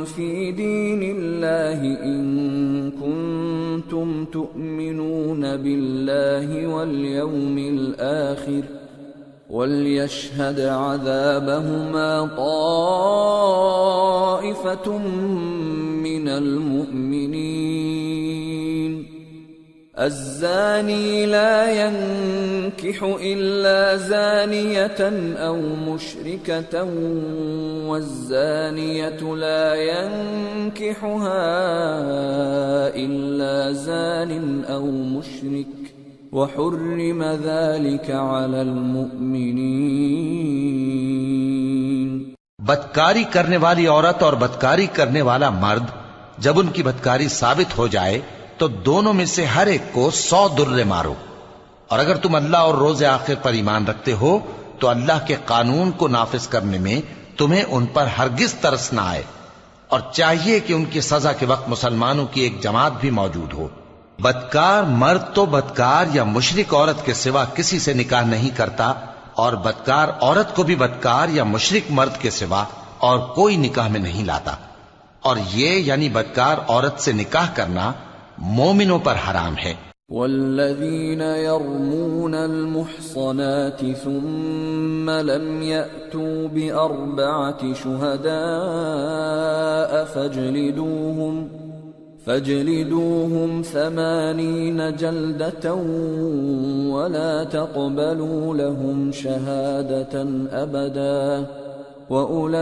في دين الله إن كنتم تؤمنون بالله واليوم الآخر وَلْيَشْهَدْ عَذَابَهُمَا طَائِفَةٌ مِّنَ الْمُؤْمِنِينَ. الزَّانِي لَا يَنكِحُ إِلَّا زَانِيَةً أَوْ مُشْرِكَةً وَالزَّانِيَةُ لَا يَنكِحُهَا إِلَّا زَانٍ أَوْ مُشْرِكٌ وَحُرِّمَ ذَلِكَ عَلَى الْمُؤْمِنِينَ. بدکاری کرنے والی عورت اور بدکاری کرنے والا مرد جب ان کی بدکاری ثابت ہو جائے تو دونوں میں سے ہر ایک کو 100 درے مارو. اور اگر تم اللہ اور روز آخر پر ایمان رکھتے ہو تو اللہ کے قانون کو نافذ کرنے میں تمہیں ان پر ہرگز ترس نہ آئے، اور چاہیے کہ ان کی سزا کے وقت مسلمانوں کی ایک جماعت بھی موجود ہو. بدکار مرد تو بدکار یا مشرک عورت کے سوا کسی سے نکاح نہیں کرتا، اور بدکار عورت کو بھی بدکار یا مشرک مرد کے سوا اور کوئی نکاح میں نہیں لاتا. اور یہ یعنی بدکار عورت سے نکاح کرنا مومنوں پر حرام ہے. والذین یرمون المحصنات ثم لم یأتوا بأربعة شہداء فاجلدوهم 80 جلدة ولا تقبلوا لهم شهادة أبدا وأولئك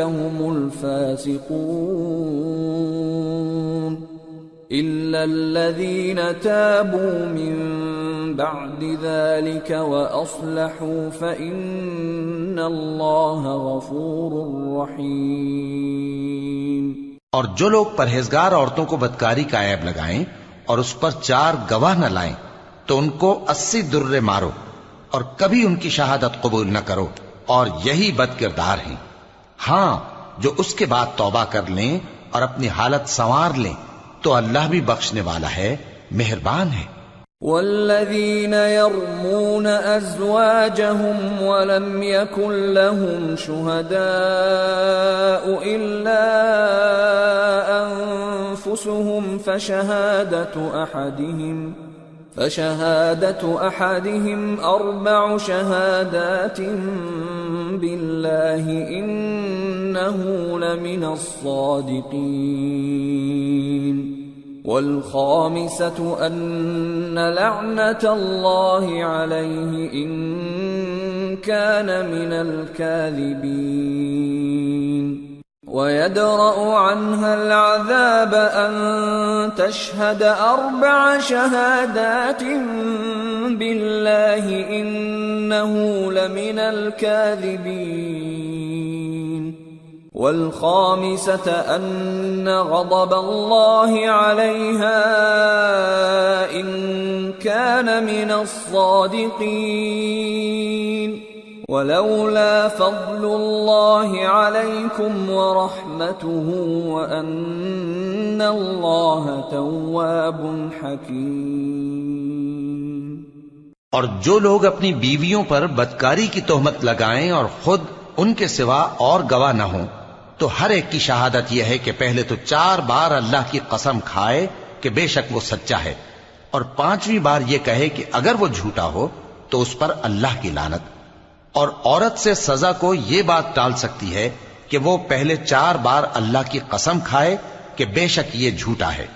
هم الفاسقون. إلا الذين تابوا من بعد ذلك وأصلحوا فإن الله غفور رحيم. اور جو لوگ پرہیزگار عورتوں کو بدکاری کا عیب لگائیں اور اس پر 4 گواہ نہ لائیں تو ان کو 80 درے مارو اور کبھی ان کی شہادت قبول نہ کرو، اور یہی بد کردار ہیں. ہاں، جو اس کے بعد توبہ کر لیں اور اپنی حالت سنوار لیں تو اللہ بھی بخشنے والا ہے، مہربان ہے. والذین یرمون ازواجهم ولم یکن لهم شہداء الا انفسهم فشهادة احدهم 4 شهادات بالله انه لمن الصادقين. والخامسة أن لعنة الله عليه إن كان من الكاذبين. ويدرأ عنها العذاب أن تشهد 4 شهادات بالله إنه لمن الكاذبين. والخامسة أن غضب الله عليها إن كان من الصادقين. ولولا فضل الله عليكم ورحمته وأن الله تواب حكيم. اور جو لوگ اپنی بیویوں پر بدکاری کی تہمت لگائیں اور خود ان کے سوا اور گواہ نہ ہوں تو ہر ایک کی شہادت یہ ہے کہ پہلے تو 4 بار اللہ کی قسم کھائے کہ بے شک وہ سچا ہے، اور 5ویں بار یہ کہے کہ اگر وہ جھوٹا ہو تو اس پر اللہ کی لعنت. اور عورت سے سزا کو یہ بات ٹال سکتی ہے کہ وہ پہلے 4 بار اللہ کی قسم کھائے کہ بے شک یہ جھوٹا ہے،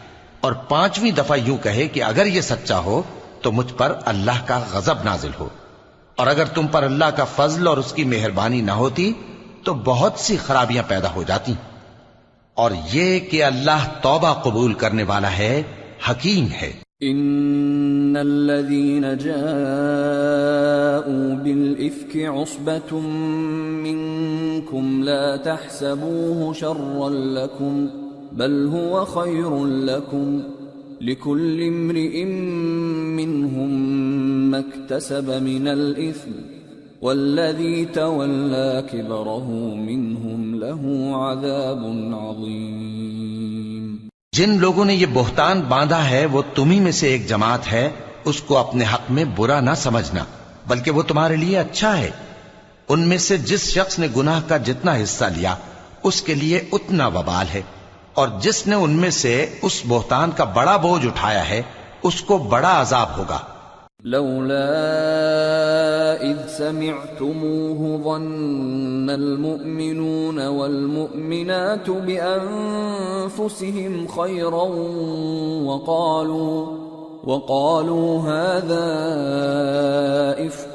اور 5ویں دفعہ یوں کہے کہ اگر یہ سچا ہو تو مجھ پر اللہ کا غضب نازل ہو، اور اگر تم پر اللہ کا فضل اور اس کی مہربانی نہ ہوتی تو بہت سی خرابیاں پیدا ہو جاتی۔ اور یہ کہ اللہ توبہ قبول کرنے والا ہے، حکیم ہے۔ ان الذين جاءوا بالافك عصبة منكم لا تحسبوه شرا لكم بل هو خير لكم لكل امرئ منهم ما اكتسب من الاثم والذي تولى كبره منهم له عذاب عظيم۔ جن لوگوں نے یہ بہتان باندھا ہے وہ تمہیں میں سے ایک جماعت ہے، اس کو اپنے حق میں برا نہ سمجھنا، بلکہ وہ تمہارے لیے اچھا ہے۔ ان میں سے جس شخص نے گناہ کا جتنا حصہ لیا اس کے لیے اتنا وبال ہے، اور جس نے ان میں سے اس بہتان کا بڑا بوجھ اٹھایا ہے اس کو بڑا عذاب ہوگا۔ لولا اذ سمعتموه ظن المؤمنون والمؤمنات بانفسهم خيرا وقالوا هذا افك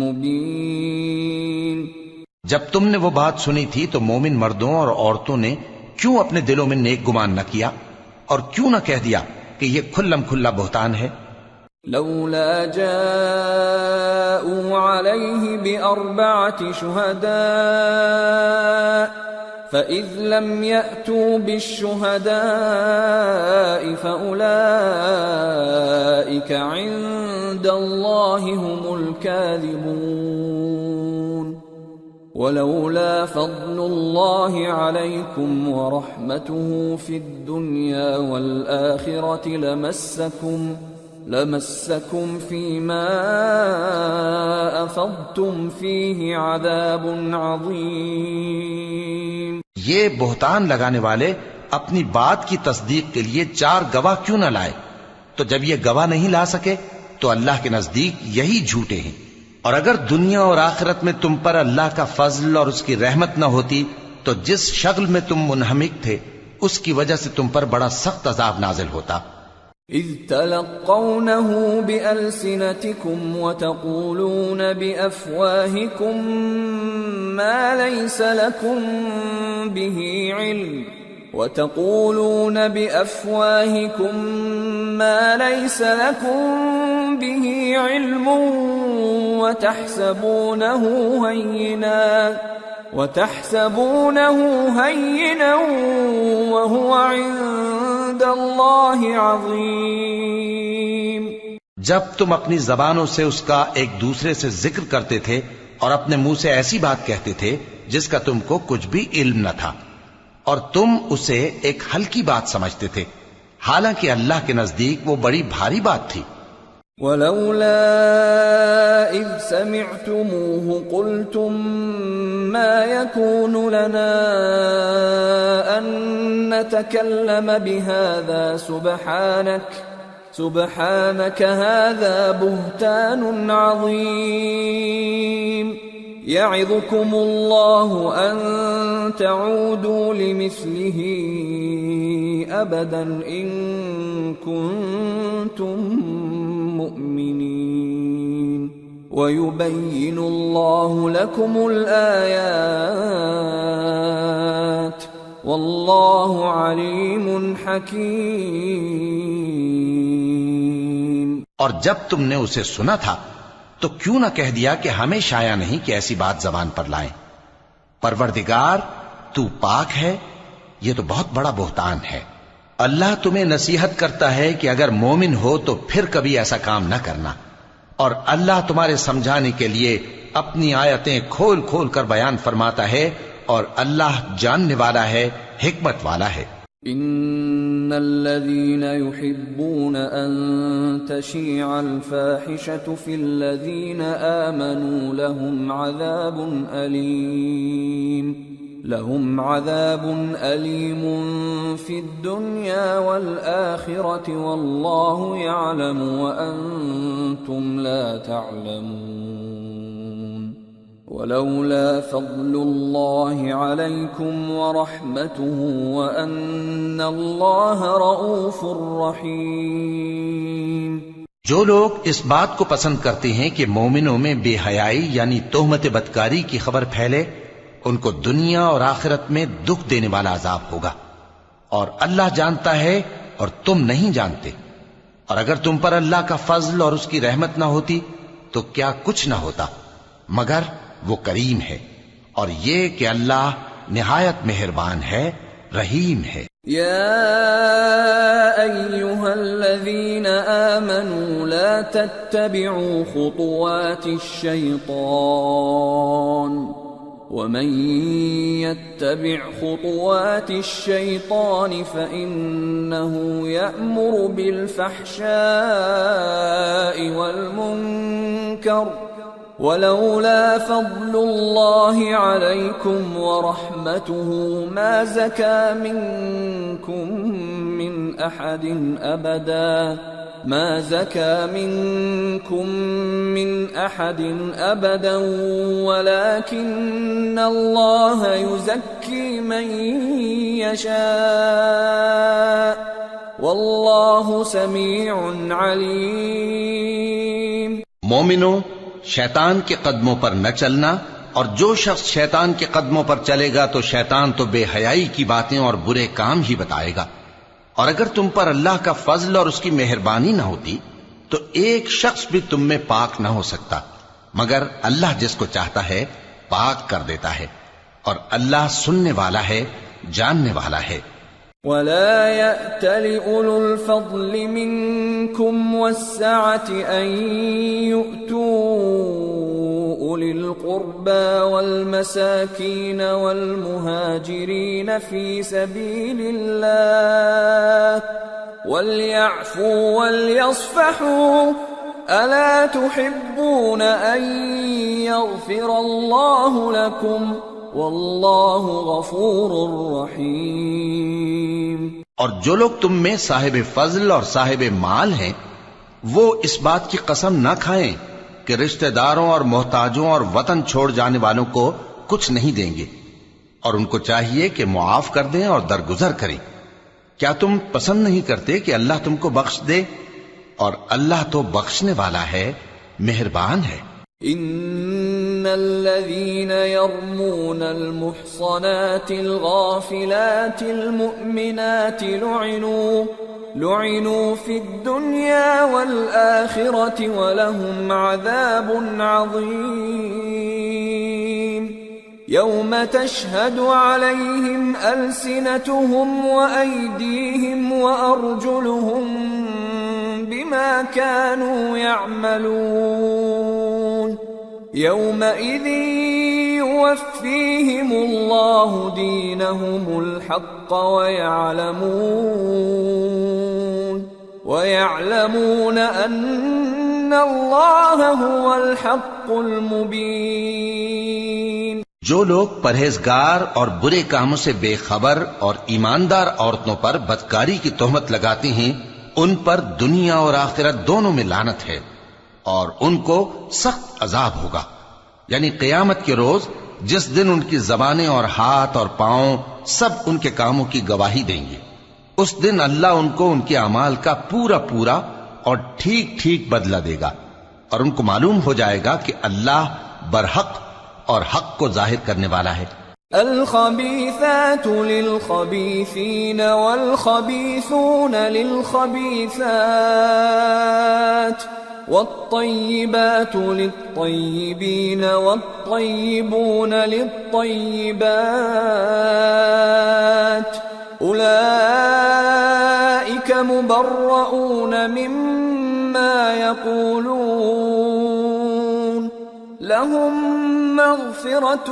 مبين۔ جب تم نے وہ بات سنی تھی تو مومن مردوں اور عورتوں نے کیوں اپنے دلوں میں نیک گمان نہ کیا، اور کیوں نہ کہہ دیا کہ یہ کھلم کھلا بہتان ہے؟ لولا جاءوا عليه بأربعة شهداء فإذ لم يأتوا بالشهداء فأولئك عند الله هم الكاذبون۔ ولولا فضل الله عليكم ورحمته في الدنيا والآخرة لمسكم فيما أفضتم فيه عذاب عظيم۔ یہ بہتان لگانے والے اپنی بات کی تصدیق کے لیے 4 گواہ کیوں نہ لائے؟ تو جب یہ گواہ نہیں لا سکے تو اللہ کے نزدیک یہی جھوٹے ہیں۔ اور اگر دنیا اور آخرت میں تم پر اللہ کا فضل اور اس کی رحمت نہ ہوتی تو جس شغل میں تم منہمک تھے اس کی وجہ سے تم پر بڑا سخت عذاب نازل ہوتا۔ اذ تلقونه بألسنتكم وتقولون بأفواهكم ما ليس لكم به علم وتحسبونه هينا وهو عند الله عظيم۔ جب تم اپنی زبانوں سے اس کا ایک دوسرے سے ذکر کرتے تھے اور اپنے منہ سے ایسی بات کہتے تھے جس کا تم کو کچھ بھی علم نہ تھا، اور تم اسے ایک ہلکی بات سمجھتے تھے، حالانکہ اللہ کے نزدیک وہ بڑی بھاری بات تھی۔ ولولا اذ سمعتموه قلتم ما يكون لنا ان نتكلم بهذا سبحانك هذا بهتان عظيم۔ يعظكم الله ان تعودوا لمثله ابدا ان كنتم مؤمنين ويبين الله لكم الآيات والله عليم حكيم۔ اور جب تم نے اسے سنا تھا تو کیوں نہ کہہ دیا کہ ہمیں شایع نہیں کہ ایسی بات زبان پر لائیں؟ پروردگار تو پاک ہے، یہ تو بہت بڑا بہتان ہے۔ اللہ تمہیں نصیحت کرتا ہے کہ اگر مومن ہو تو پھر کبھی ایسا کام نہ کرنا، اور اللہ تمہارے سمجھانے کے لیے اپنی آیتیں کھول کھول کر بیان فرماتا ہے، اور اللہ جاننے والا ہے، حکمت والا ہے۔ ان الذين يحبون ان تشيع الفاحشة في الذين آمنوا لهم عذاب أليم في الدنيا والآخرة والله يعلم وأنتم لا تعلمون۔ ولولا فضل الله عليكم ورحمته وأن الله رؤوف رحيم۔ جو لوگ اس بات کو پسند کرتے ہیں کہ مومنوں میں بے حیائی یعنی تہمت بدکاری کی خبر پھیلے، ان کو دنیا اور آخرت میں دکھ دینے والا عذاب ہوگا، اور اللہ جانتا ہے اور تم نہیں جانتے۔ اور اگر تم پر اللہ کا فضل اور اس کی رحمت نہ ہوتی تو کیا کچھ نہ ہوتا، مگر وہ کریم ہے، اور یہ کہ اللہ نہایت مہربان ہے، رحیم ہے۔ يا أيها الذين آمنوا لا تتبعوا خطوات الشيطان ومن يتبع خطوات الشيطان فإنه يأمر بالفحشاء والمنكر ولولا فضل الله عليكم ورحمته ما زكى منكم من أحد أبدا ولكن الله يزكي من يشاء والله سميع عليم۔ مومنو، شیطان کے قدموں پر نہ چلنا، اور جو شخص شیطان کے قدموں پر چلے گا تو شیطان تو بے حیائی کی باتیں اور برے کام ہی بتائے گا۔ اور اگر تم پر اللہ کا فضل اور اس کی مہربانی نہ ہوتی تو ایک شخص بھی تم میں پاک نہ ہو سکتا، مگر اللہ جس کو چاہتا ہے پاک کر دیتا ہے، اور اللہ سننے والا ہے، جاننے والا ہے۔ ولا يأتل أولو الفضل منكم والسعة أن يؤتوا أولي القربى والمساكين والمهاجرين في سبيل الله وليعفوا وليصفحوا ألا تحبون أن يغفر الله لكم واللہ غفور رحیم۔ اور جو لوگ تم میں صاحب فضل اور صاحب مال ہیں وہ اس بات کی قسم نہ کھائیں کہ رشتہ داروں اور محتاجوں اور وطن چھوڑ جانے والوں کو کچھ نہیں دیں گے، اور ان کو چاہیے کہ معاف کر دیں اور درگزر کریں۔ کیا تم پسند نہیں کرتے کہ اللہ تم کو بخش دے؟ اور اللہ تو بخشنے والا ہے، مہربان ہے۔ ان الذين يرمون المحصنات الغافلات المؤمنات لعنوا في الدنيا والآخرة ولهم عذاب عظيم يوم تشهد عليهم ألسنتهم وأيديهم وأرجلهم بما كانوا يعملون يومئذ يوفيهم الله دينهم الحق ويعلمون أن الله هو الحق المبين۔ جو لوگ پرہیزگار اور برے کاموں سے بے خبر اور ایماندار عورتوں پر بدکاری کی تہمت لگاتے ہیں ان پر دنیا اور آخرت دونوں میں لعنت ہے، اور ان کو سخت عذاب ہوگا، یعنی قیامت کے روز جس دن ان کی زبانیں اور ہاتھ اور پاؤں سب ان کے کاموں کی گواہی دیں گے۔ اس دن اللہ ان کو ان کے اعمال کا پورا پورا اور ٹھیک ٹھیک بدلہ دے گا، اور ان کو معلوم ہو جائے گا کہ اللہ برحق اور حق کو ظاہر کرنے والا ہے۔ الخبيثات للخبيثين والخبيثون للخبيثات والطيبات للطيبين والطيبون للطيبات أولئك مبرؤون مما يقولون لهم مغفرة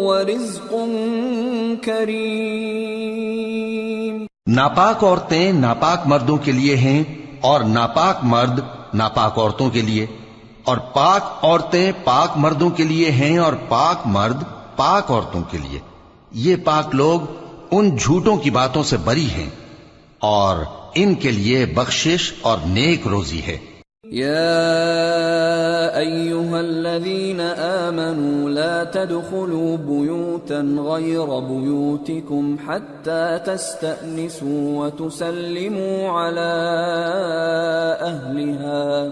ورزق کریم۔ ناپاک عورتیں ناپاک مردوں کے لیے ہیں، اور ناپاک مرد ناپاک عورتوں کے لیے، اور پاک عورتیں پاک مردوں کے لیے ہیں، اور پاک مرد پاک عورتوں کے لیے۔ یہ پاک لوگ ان جھوٹوں کی باتوں سے بری ہیں، اور ان کے لیے بخشش اور نیک روزی ہے۔ يا أيها الذين آمنوا لا تدخلوا بيوتا غير بيوتكم حتى تستأنسوا وتسلموا على أهلها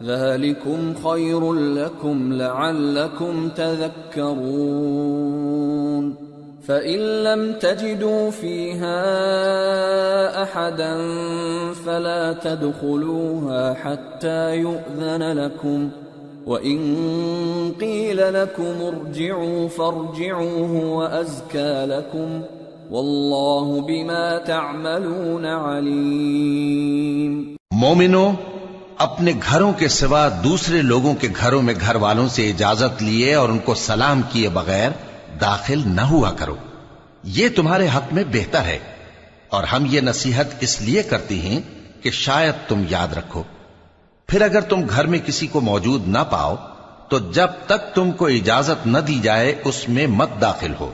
ذلكم خير لكم لعلكم تذكرون فإن لم تجدوا فيها أحدا فلا تدخلوها حتى يؤذن لكم وإن قيل لكم ارجعوا فارجعوا هو أزكى لكم والله بما تعملون عليم. مومنو، اپنے گھروں کے سوا دوسرے لوگوں کے گھروں میں گھر والوں سے اجازت لیے اور ان کو سلام کیے بغیر داخل نہ ہوا کرو، یہ تمہارے حق میں بہتر ہے، اور ہم یہ نصیحت اس لیے کرتے ہیں کہ شاید تم یاد رکھو. پھر اگر تم گھر میں کسی کو موجود نہ پاؤ تو جب تک تم کو اجازت نہ دی جائے اس میں مت داخل ہو،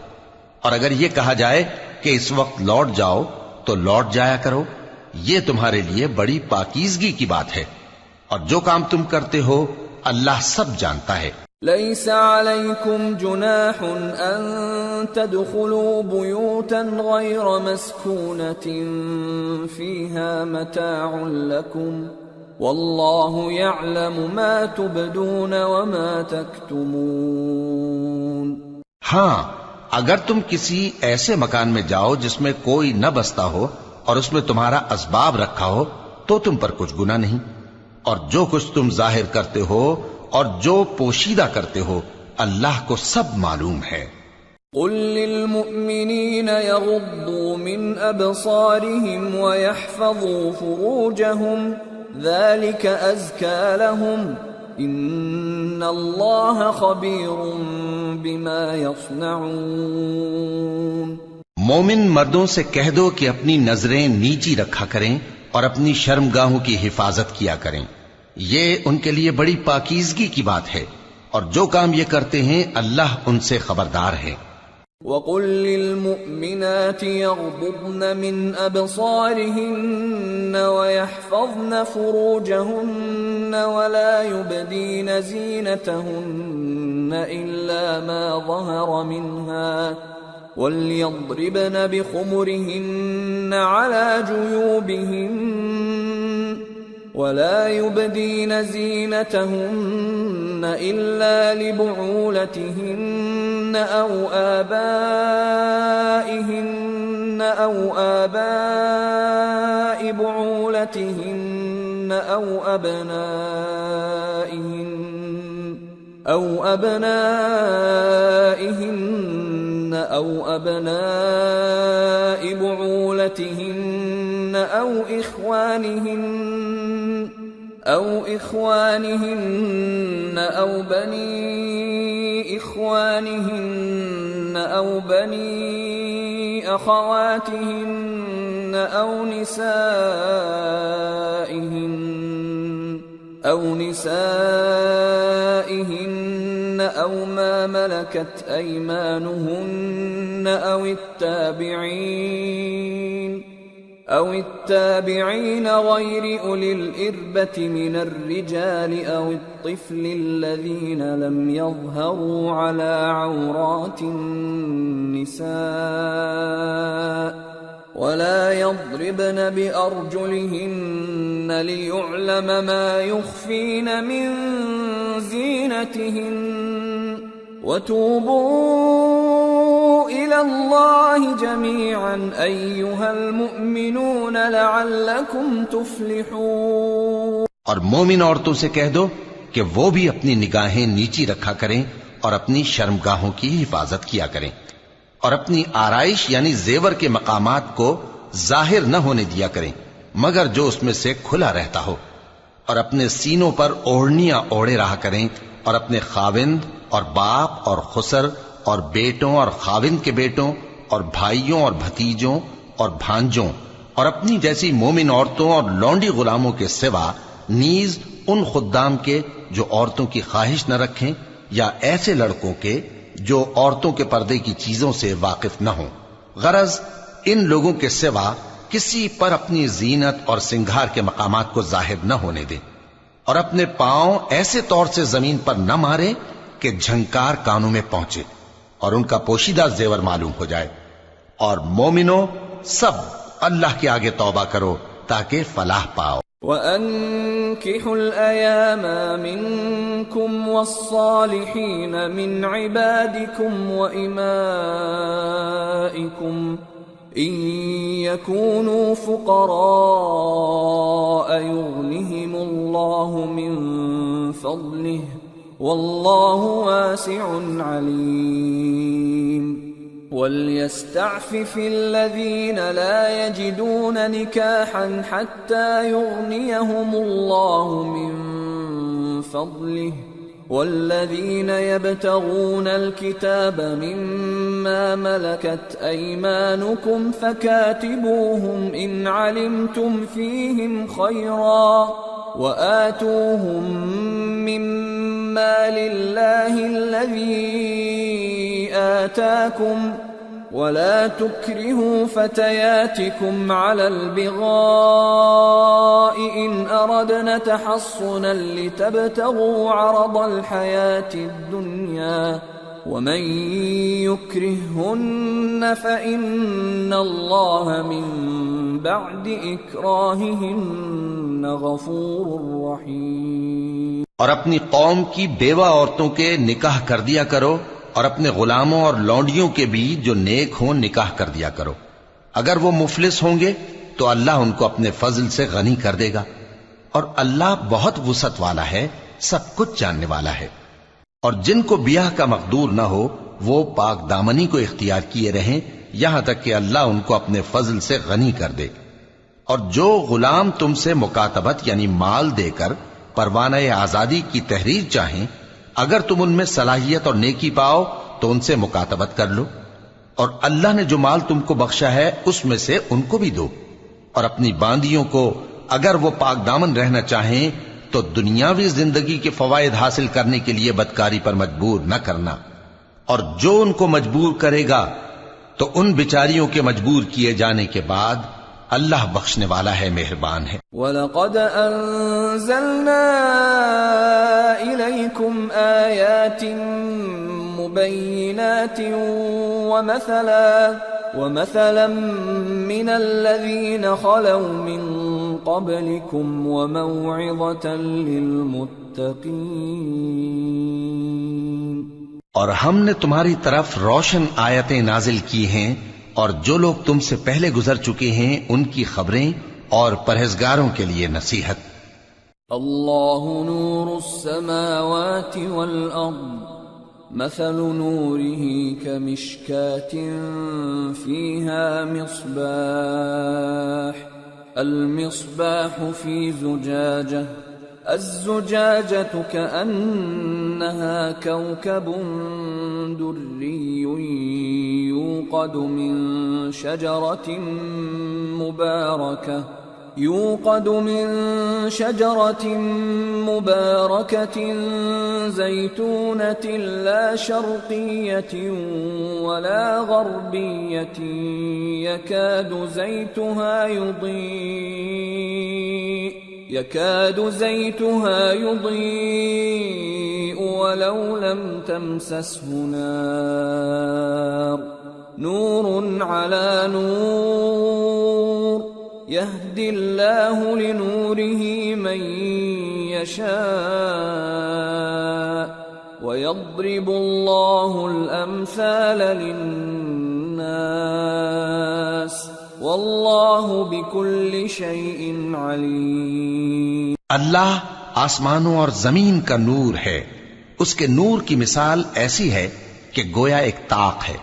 اور اگر یہ کہا جائے کہ اس وقت لوٹ جاؤ تو لوٹ جایا کرو، یہ تمہارے لیے بڑی پاکیزگی کی بات ہے، اور جو کام تم کرتے ہو اللہ سب جانتا ہے. ليس عليكم جناح أن تدخلوا بيوتا غير مسكونة فيها متاع لكم والله يعلم ما تبدون وما تكتمون. ہاں، اگر تم کسی ایسے مکان میں جاؤ جس میں کوئی نہ بستا ہو اور اس میں تمہارا اسباب رکھا ہو تو تم پر کچھ گناہ نہیں، اور جو کچھ تم ظاہر کرتے ہو اور جو پوشیدہ کرتے ہو اللہ کو سب معلوم ہے. قل للمؤمنين يغضوا من أبصارهم ويحفظوا فروجهم ذلك أزكى لهم إن الله خبير بما يصنعون. مومن مردوں سے کہہ دو کہ اپنی نظریں نیچی رکھا کریں اور اپنی شرمگاہوں کی حفاظت کیا کریں، یہ ان کے لیے بڑی پاکیزگی کی بات ہے، اور جو کام یہ کرتے ہیں اللہ ان سے خبردار ہے. وَقُل لِّلْمُؤْمِنَاتِ يَغْضُضْنَ مِنْ أَبْصَارِهِنَّ وَيَحْفَظْنَ فُرُوجَهُنَّ وَلَا يُبْدِينَ زِينَتَهُنَّ إِلَّا مَا ظَهَرَ مِنْهَا وَلْيَضْرِبْنَ بِخُمُرِهِنَّ عَلَى جُيُوبِهِنَّ ولا يبدين زينتهن إلا لبعولتهن أو آبائهن أو آباء بعولتهن أو أبنائهن أو أبناء بعولتهن أو إخوانهن أو بني إخوانهن أو بني أخواتهن أو نسائهن أو ما ملكت أيمانهن أو التابعين غير أولي الإربة من الرجال أو الطفل الذين لم يظهروا على عورات النساء ولا يضربن بأرجلهن ليعلم ما يخفين من زينتهن وتوبوا إلى الله جميعا أيها المؤمنون لعلكم تفلحون. اور مومن عورتوں سے کہہ دو کہ وہ بھی اپنی نگاہیں نیچی رکھا کریں اور اپنی شرمگاہوں کی حفاظت کیا کریں، اور اپنی آرائش یعنی زیور کے مقامات کو ظاہر نہ ہونے دیا کریں مگر جو اس میں سے کھلا رہتا ہو، اور اپنے سینوں پر اوڑھنیاں اوڑھے رہا کریں، اور اپنے خاوند اور باپ اور خسر اور بیٹوں اور خاوند کے بیٹوں اور بھائیوں اور بھتیجوں اور بھانجوں اور اپنی جیسی مومن عورتوں اور لونڈی غلاموں کے سوا نیز ان خدام کے جو عورتوں کی خواہش نہ رکھیں، یا ایسے لڑکوں کے جو عورتوں کے پردے کی چیزوں سے واقف نہ ہوں. غرض ان لوگوں کے سوا کسی پر اپنی زینت اور سنگھار کے مقامات کو ظاہر نہ ہونے دیں، اور اپنے پاؤں ایسے طور سے زمین پر نہ مارے کہ جھنکار کانوں میں پہنچے اور ان کا پوشیدہ زیور معلوم ہو جائے. اور مومنو سب اللہ کے آگے توبہ کرو تاکہ فلاح پاؤ. وَأَنكِحُوا الْأَيَامَ مِنكُمْ وَالصَّالِحِينَ مِنْ عِبَادِكُمْ وَإِمَائِكُمْ إِن يَكُونُوا فُقَرَاءَ يُغْنِهِمُ اللَّهُ مِنْ فَضْلِهِ وَاللَّهُ وَاسِعٌ عَلِيمٌ. وَلْيَسْتَعْفِفِ الَّذِينَ لَا يَجِدُونَ نِكَاحًا حَتَّى يُغْنِيَهُمُ اللَّهُ مِنْ فَضْلِهِ وَالَّذِينَ يَبْتَغُونَ الْكِتَابَ مِمَّا مَلَكَتْ أَيْمَانُكُمْ فَكَاتِبُوهُمْ إِنْ عَلِمْتُمْ فِيهِمْ خَيْرًا وَآتُوهُمْ مِمَّا لِلَّهِ الَّذِي آتَاكُمْ وَلَا تُكْرِهُوا فَتَيَاتِكُمْ عَلَى الْبِغَاءِ إِنْ أَرَدْنَ تَحَصُّنًا لِتَبْتَغُوا عَرَضَ الْحَيَاةِ الدُّنْيَا وَمَنْ يُكْرِههُّنَّ فَإِنَّ اللَّهَ مِنْ بَعْدِ إِكْرَاهِهِنَّ غَفُورٌ رَحِيمٌ. اور اپنی قوم کی بیوہ عورتوں کے نکاح کر دیا کرو اور اپنے غلاموں اور لونڈیوں کے بھی جو نیک ہوں نکاح کر دیا کرو. اگر وہ مفلس ہوں گے تو اللہ ان کو اپنے فضل سے غنی کر دے گا اور اللہ بہت وسعت والا ہے، سب کچھ جاننے والا ہے. اور جن کو بیاہ کا مقدور نہ ہو وہ پاک دامنی کو اختیار کیے رہیں یہاں تک کہ اللہ ان کو اپنے فضل سے غنی کر دے. اور جو غلام تم سے مکاتبت یعنی مال دے کر پروانہ آزادی کی تحریر چاہیں، اگر تم ان میں صلاحیت اور نیکی پاؤ تو ان سے مکاتبت کر لو، اور اللہ نے جو مال تم کو بخشا ہے اس میں سے ان کو بھی دو. اور اپنی باندیوں کو اگر وہ پاک دامن رہنا چاہیں تو دنیاوی زندگی کے فوائد حاصل کرنے کے لیے بدکاری پر مجبور نہ کرنا، اور جو ان کو مجبور کرے گا تو ان بیچاریوں کے مجبور کیے جانے کے بعد اللہ بخشنے والا ہے، مہربان ہے. وَلَقَدْ أَنزَلْنَا إِلَيْكُمْ آيَاتٍ مُبَيِّنَاتٍ وَمَثَلًا مِّنَ الَّذِينَ خَلَوْا مِن قَبْلِكُمْ وَمَوْعِظَةً لِّلْمُتَّقِينَ. اور ہم نے تمہاری طرف روشن آیتیں نازل کی ہیں اور جو لوگ تم سے پہلے گزر چکے ہیں ان کی خبریں اور پرہیزگاروں کے لیے نصیحت. اللہ نور السماوات والارض مثل نوره كمشكاة فيها مصباح المصباح في زجاجة الزجاجة كأنها كوكب دري يوقد من شجرة مباركة زيتونة لا شرقية ولا غربية يكاد زيتها يضيء ولو لم تمسسه نار نور على نور يهدي الله لنوره من يشاء ويضرب الله الأمثال للناس واللہ بکل شیء علیم. اللہ آسمانوں اور زمین کا نور ہے. اس کے نور کی مثال ایسی ہے کہ گویا ایک طاق ہے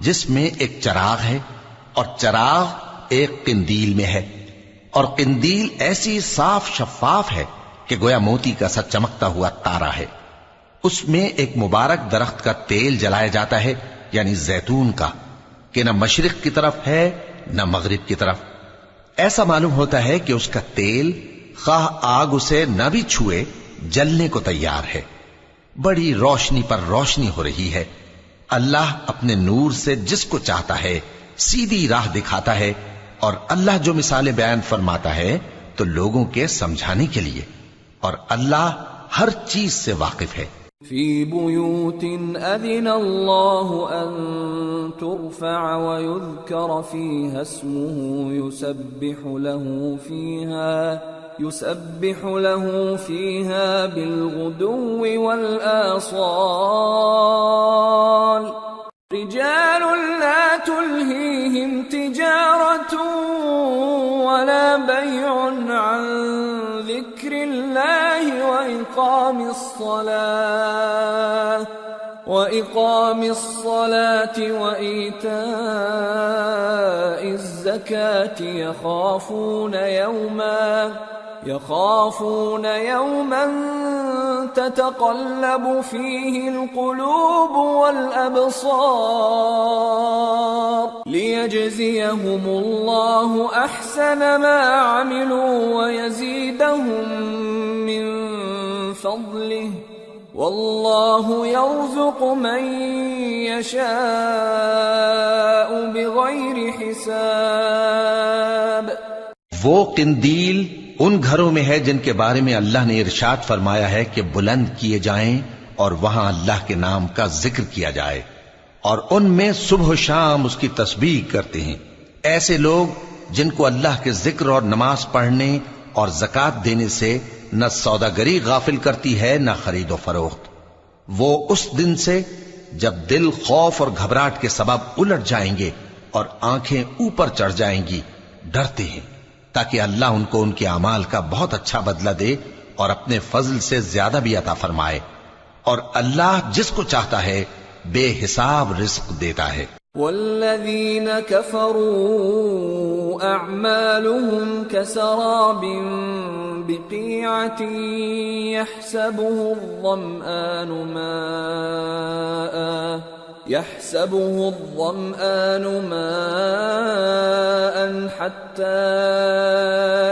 جس میں ایک چراغ ہے اور چراغ ایک قندیل میں ہے، اور قندیل ایسی صاف شفاف ہے کہ گویا موتی کا سا چمکتا ہوا تارا ہے. اس میں ایک مبارک درخت کا تیل جلایا جاتا ہے یعنی زیتون کا، کہ نہ مشرق کی طرف ہے نہ مغرب کی طرف. ایسا معلوم ہوتا ہے کہ اس کا تیل خواہ آگ اسے نہ بھی چھوئے جلنے کو تیار ہے. بڑی روشنی پر روشنی ہو رہی ہے. اللہ اپنے نور سے جس کو چاہتا ہے سیدھی راہ دکھاتا ہے، اور اللہ جو مثالیں بیان فرماتا ہے تو لوگوں کے سمجھانے کے لیے. اور اللہ ہر چیز سے واقف ہے. فی بیوت اذن اللہ ان ترفع ویذکر فیہا اسمہ يسبح له فيها بالغدو والآصال رجال لا تلهيهم تجارة ولا بيع عن ذكر الله وإقام الصلاة وإيتاء الزكاة يخافون يوما تتقلب فيه القلوب والأبصار ليجزيهم الله أحسن ما عملوا ويزيدهم من فضله واللہ یرزق من یشاء بغیر حساب. وہ قندیل ان گھروں میں ہے جن کے بارے میں اللہ نے ارشاد فرمایا ہے کہ بلند کیے جائیں اور وہاں اللہ کے نام کا ذکر کیا جائے، اور ان میں صبح و شام اس کی تسبیح کرتے ہیں. ایسے لوگ جن کو اللہ کے ذکر اور نماز پڑھنے اور زکوٰۃ دینے سے نہ سوداگری غافل کرتی ہے نہ خرید و فروخت. وہ اس دن سے جب دل خوف اور گھبراہٹ کے سبب الٹ جائیں گے اور آنکھیں اوپر چڑھ جائیں گی ڈرتے ہیں، تاکہ اللہ ان کو ان کے اعمال کا بہت اچھا بدلہ دے اور اپنے فضل سے زیادہ بھی عطا فرمائے. اور اللہ جس کو چاہتا ہے بے حساب رزق دیتا ہے. والذین کفروا اعمالهم كسراب بقيعة يحسبه الظمآن ماء حتى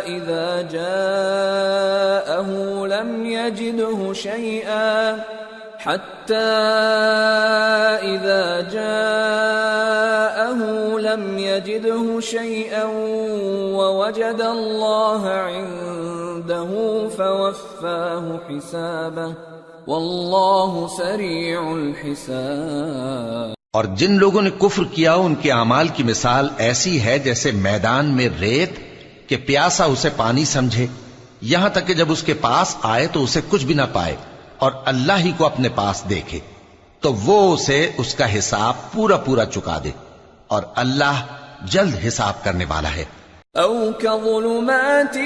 إذا جاءه لم يجده شيئا ووجد الله عنده فوفاه حسابه واللہ سریع الحساب. اور جن لوگوں نے کفر کیا ان کے اعمال کی مثال ایسی ہے جیسے میدان میں ریت کہ پیاسا اسے پانی سمجھے، یہاں تک کہ جب اس کے پاس آئے تو اسے کچھ بھی نہ پائے اور اللہ ہی کو اپنے پاس دیکھے تو وہ اسے اس کا حساب پورا پورا چکا دے، اور اللہ جلد حساب کرنے والا ہے. او كظلمات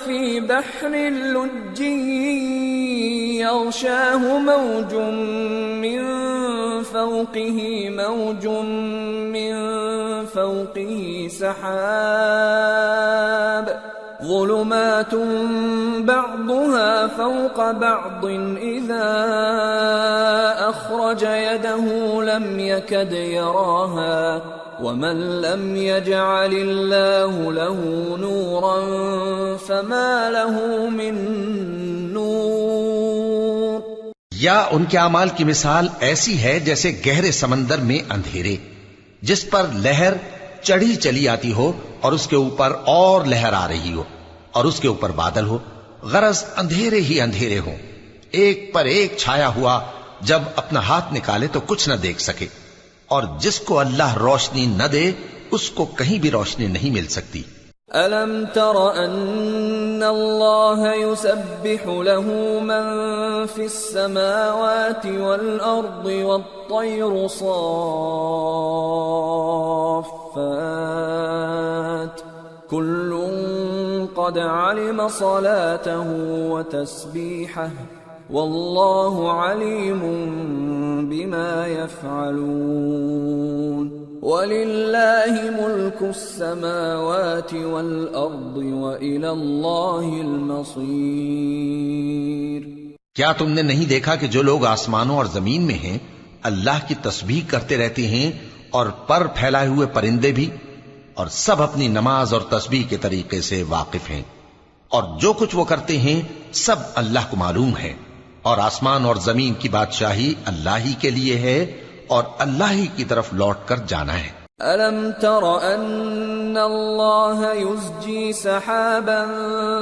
في بحر لجي يغشاه موج من فوقه سحاب ظلمات بعضها فوق بعض إذا أخرج يده لم يكد يراها ومن لم يجعل الله له نورا فما له من نور. یا ان کے اعمال کی مثال ایسی ہے جیسے گہرے سمندر میں اندھیرے جس پر لہر چڑھی چلی آتی ہو اور اس کے اوپر اور لہر آ رہی ہو اور اس کے اوپر بادل ہو، غرض اندھیرے ہی اندھیرے ہوں، ایک پر ایک چھایا ہوا، جب اپنا ہاتھ نکالے تو کچھ نہ دیکھ سکے. اور جس کو اللہ روشنی نہ دے اس کو کہیں بھی روشنی نہیں مل سکتی. أَلَمْ تَرَ أَنَّ اللَّهَ يُسَبِّحُ لَهُ مَن فِي السَّمَاوَاتِ وَالْأَرْضِ وَالطَّيْرُ صَافَّاتٍ كُلٌّ قَدْ عَلِمَ صَلَاتَهُ وَتَسْبِيحَهُ وَاللَّهُ عَلِيمٌ بِمَا يَفْعَلُونَ. وَلِلَّهِ مُلْكُ السَّمَاوَاتِ وَالْأَرْضِ وَإِلَى اللَّهِ الْمَصِيرُ. کیا تم نے نہیں دیکھا کہ جو لوگ آسمانوں اور زمین میں ہیں اللہ کی تسبیح کرتے رہتے ہیں اور پر پھیلائے ہوئے پرندے بھی، اور سب اپنی نماز اور تسبیح کے طریقے سے واقف ہیں، اور جو کچھ وہ کرتے ہیں سب اللہ کو معلوم ہے. اور آسمان اور زمین کی بادشاہی اللہ ہی کے لیے ہے اور اللہ ہی کی طرف لوٹ کر جانا ہے. أَلَمْ تَرَ أَنَّ الله يزجي سحابا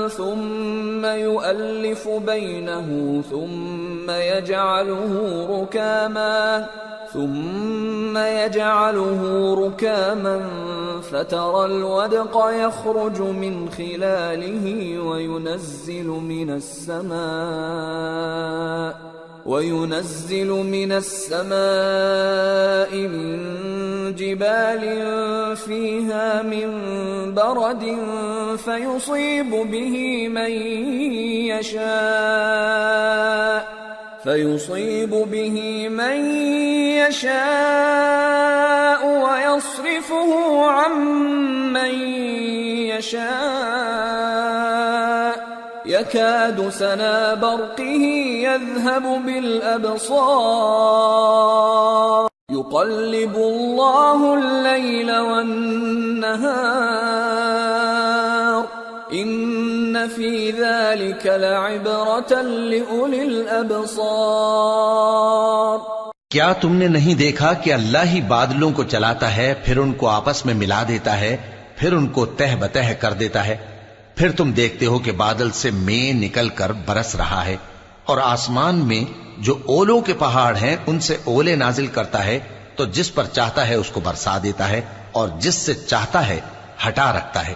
ثم يؤلف بينه ثم يجعله ركاما فترى الودق يخرج من خلاله وينزل من السماء من جبال فيها من برد فيصيب به من يشاء ويصرفه عن من يشاء يكاد سنا برقه يذهب بالأبصار يقلب الله الليل والنهار إن في ذلك لعبرة لأولي الأبصار. کیا تم نے نہیں دیکھا کہ اللہ ہی بادلوں کو چلاتا ہے، پھر ان کو آپس میں ملا دیتا ہے، پھر ان کو تہ بتہ کر دیتا ہے، پھر تم دیکھتے ہو کہ بادل سے مے نکل کر برس رہا ہے، اور آسمان میں جو اولوں کے پہاڑ ہیں ان سے اولے نازل کرتا ہے، تو جس پر چاہتا ہے اس کو برسا دیتا ہے اور جس سے چاہتا ہے ہٹا رکھتا ہے.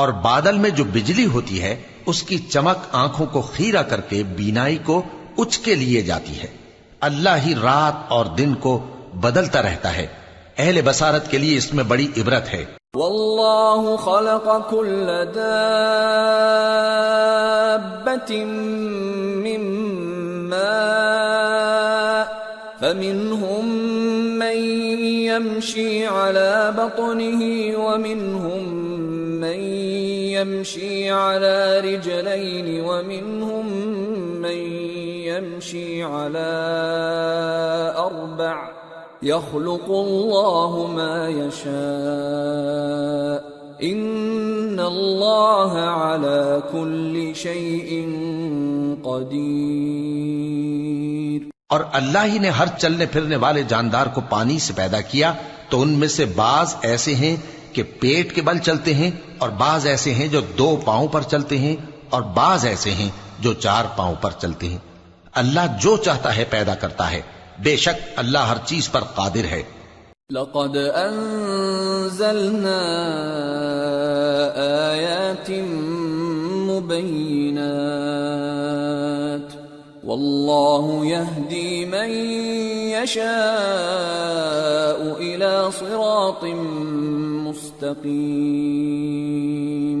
اور بادل میں جو بجلی ہوتی ہے اس کی چمک آنکھوں کو خیرہ کر کے بینائی کو اچ کے لیے جاتی ہے. اللہ ہی رات اور دن کو بدلتا رہتا ہے. اہل بصارت کے لیے اس میں بڑی عبرت ہے. واللہ خلق كل دابة من ماء فمنهم من يمشي على بطنه ومنهم من يمشي على رجلين ومنهم من يمشي على أربع يخلق الله ما يشاء إن الله على كل شيء قدير. اور اللہ ہی نے ہر چلنے پھرنے والے جاندار کو پانی سے پیدا کیا، تو ان میں سے بعض ایسے ہیں کہ پیٹ کے بل چلتے ہیں، اور بعض ایسے ہیں جو 2 پاؤں پر چلتے ہیں، اور بعض ایسے ہیں جو 4 پاؤں پر چلتے ہیں. اللہ جو چاہتا ہے پیدا کرتا ہے. بے شک اللہ ہر چیز پر قادر ہے. لقد انزلنا آیات مبینات واللہ یہدی من یشاء الى صراط مستقیم.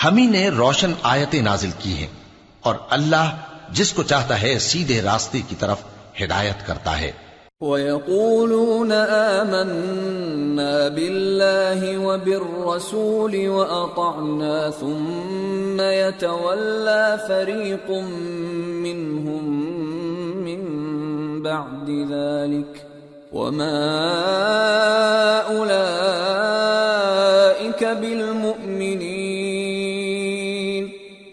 ہم ہی نے روشن آیتیں نازل کی ہیں، اور اللہ جس کو چاہتا ہے سیدھے راستے کی طرف ہدایت کرتا ہے. وَيَقُولُونَ آمَنَّا بِاللَّهِ وَبِالرَّسُولِ وَأَطَعْنَا ثُمَّ يَتَوَلَّى فَرِيقٌ مِّنْهُمْ مِّن بَعْدِ ذَلِكَ وَمَا أُولَئِكَ بِالْمُؤْمِنِينَ.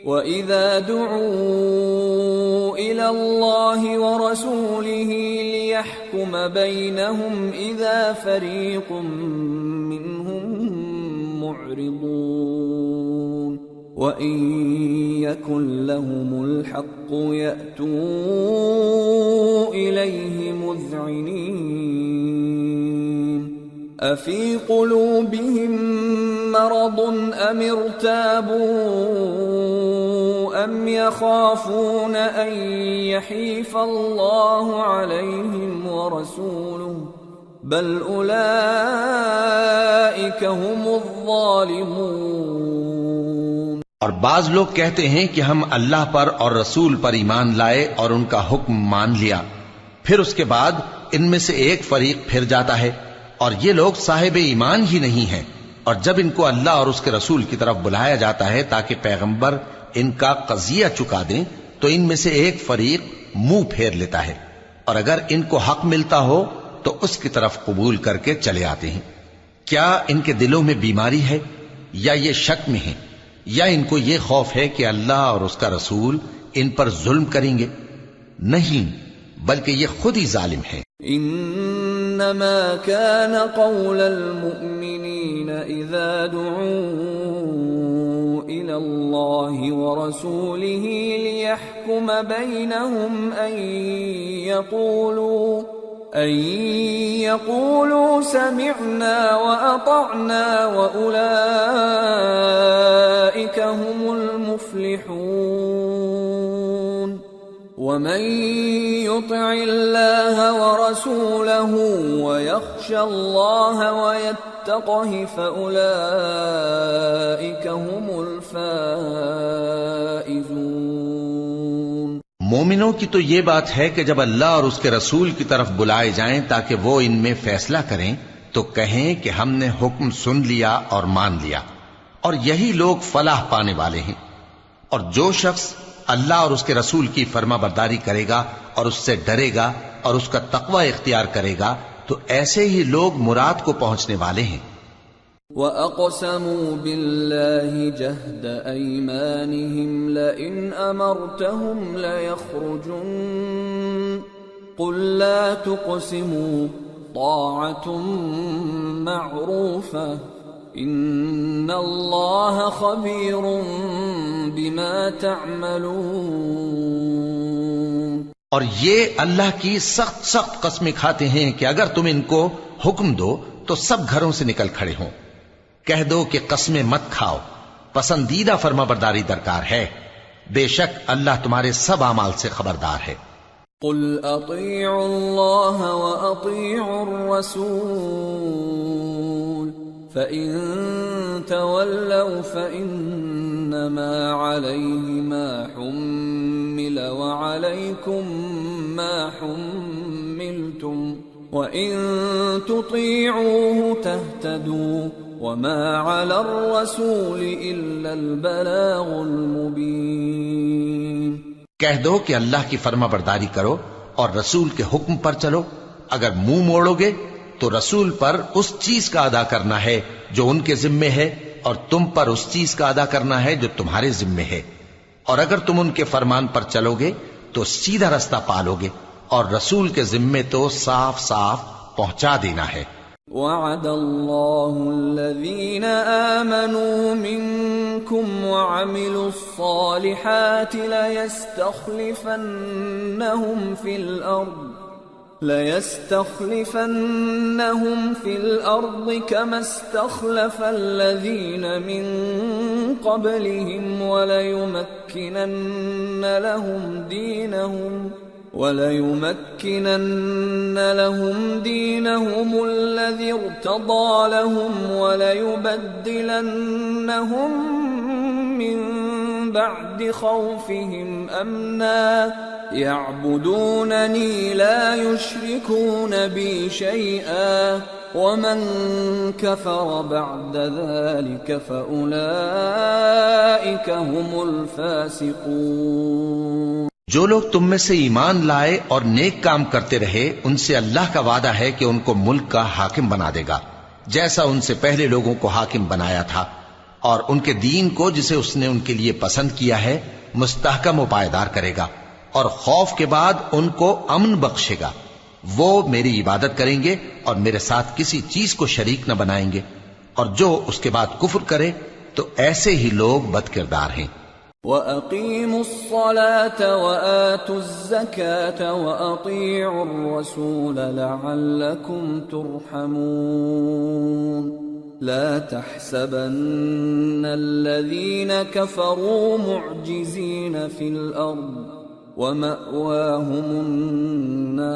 وَإِذَا دُعُوا إِلَى اللَّهِ وَرَسُولِهِ لِيَحْكُمَ بَيْنَهُمْ إِذَا فَرِيقٌ مِّنْهُمْ مُعْرِضُونَ. وَإِن يَكُن لَّهُمُ الْحَقُّ يَأْتُوا إِلَيْهِ مُذْعِنِينَ. أَفِي قُلُوبِهِم مَّرَضٌ أَمِ ارْتَابُوا أَمْ يَخَافُونَ أَن يَحِيفَ اللَّهُ عَلَيْهِمْ وَرَسُولُهُ بَلْ أُولَئِكَ هُمُ الظَّالِمُونَ. اور بعض لوگ کہتے ہیں کہ ہم اللہ پر اور رسول پر ایمان لائے اور ان کا حکم مان لیا، پھر اس کے بعد ان میں سے ایک فریق پھر جاتا ہے، اور یہ لوگ صاحب ایمان ہی نہیں ہیں. اور جب ان کو اللہ اور اس کے رسول کی طرف بلایا جاتا ہے تاکہ پیغمبر ان کا قضیہ چکا دیں، تو ان میں سے ایک فریق منہ پھیر لیتا ہے، اور اگر ان کو حق ملتا ہو تو اس کی طرف قبول کر کے چلے آتے ہیں. کیا ان کے دلوں میں بیماری ہے، یا یہ شک میں ہیں، یا ان کو یہ خوف ہے کہ اللہ اور اس کا رسول ان پر ظلم کریں گے؟ نہیں، بلکہ یہ خود ہی ظالم ہیں. انما كان قول المؤمنين إذا دعوا إلى الله ورسوله ليحكم بينهم أن يقولوا سمعنا وأطعنا وأولئك هم المفلحون ومن يطع الله ورسوله ويخشى الله ويتقه فأولئك هم الفائزون۔ مومنوں کی تو یہ بات ہے کہ جب اللہ اور اس کے رسول کی طرف بلائے جائیں تاکہ وہ ان میں فیصلہ کریں تو کہیں کہ ہم نے حکم سن لیا اور مان لیا، اور یہی لوگ فلاح پانے والے ہیں۔ اور جو شخص اللہ اور اس کے رسول کی فرما برداری کرے گا اور اس سے ڈرے گا اور اس کا تقوی اختیار کرے گا تو ایسے ہی لوگ مراد کو پہنچنے والے ہیں۔ وَأَقْسَمُوا بِاللَّهِ جَهْدَ أَيْمَانِهِمْ لَئِنْ أَمَرْتَهُمْ لَيَخْرُجُنَّ قُلْ لَا تُقْسِمُوا طَاعَةٌ مَّعْرُوفَةٌ إِنَّ اللَّهَ خَبِيرٌ بِمَا تَعْمَلُونَ۔ اور یہ اللہ کی سخت سخت قسمیں کھاتے ہیں کہ اگر تم ان کو حکم دو تو سب گھروں سے نکل کھڑے ہوں۔ کہہ دو کہ قسمیں مت کھاؤ، پسندیدہ فرما برداری درکار ہے، بے شک اللہ تمہارے سب اعمال سے خبردار ہے۔ قل اطیعوا اللہ واطیعوا الرسول فإن تولوا فإنما عليه ما حمل وعليكم ما حملتم وَإِن تُطِيعُوهُ تَهْتَدُوا وَمَا عَلَى الرَّسُولِ إِلَّا الْبَلَاغُ الْمُبِينُ۔ کہہ دو کہ اللہ کی فرما برداری کرو اور رسول کے حکم پر چلو، اگر منہ موڑو گے تو رسول پر اس چیز کا ادا کرنا ہے جو ان کے ذمے ہے، اور تم پر اس چیز کا ادا کرنا ہے جو تمہارے ذمے ہے، اور اگر تم ان کے فرمان پر چلو گے تو سیدھا رستہ پالو گے، اور رسول کے ذمے تو صاف صاف پہنچا دینا ہے۔ وعد اللہ الذین آمنوا منکم وعملوا الصالحات لَيَسْتَخْلِفَنَّهُمْ فِي الْأَرْضِ كَمَا اسْتَخْلَفَ الَّذِينَ مِنْ قَبْلِهِمْ وَلَيُمَكِّنَنَّ لَهُمْ دِينَهُمُ الَّذِي ارْتَضَىٰ لَهُمْ وَلَيُبَدِّلَنَّهُمْ مِنْ بَعْدِ خَوْفِهِمْ أَمْنًا يَعْبُدُونَنِي لَا يُشْرِكُونَ بِي شَيْئًا وَمَنْ كَفَرَ بَعْدَ ذَلِكَ فَأُولَئِكَ هُمُ الْفَاسِقُونَ۔ جو لوگ تم میں سے ایمان لائے اور نیک کام کرتے رہے ان سے اللہ کا وعدہ ہے کہ ان کو ملک کا حاکم بنا دے گا، جیسا ان سے پہلے لوگوں کو حاکم بنایا تھا، اور ان کے دین کو جسے اس نے ان کے لیے پسند کیا ہے مستحکم و پائیدار کرے گا، اور خوف کے بعد ان کو امن بخشے گا۔ وہ میری عبادت کریں گے اور میرے ساتھ کسی چیز کو شریک نہ بنائیں گے، اور جو اس کے بعد کفر کرے تو ایسے ہی لوگ بد کردار ہیں۔ وَأَقِيمُوا الصَّلَاةَ وَآتُوا الزَّكَاةَ وَأَطِيعُوا الرَّسُولَ لَعَلَّكُمْ تُرْحَمُونَ۔ لا تحسبن الذين كفروا معجزين في الأرض ومأواهم النار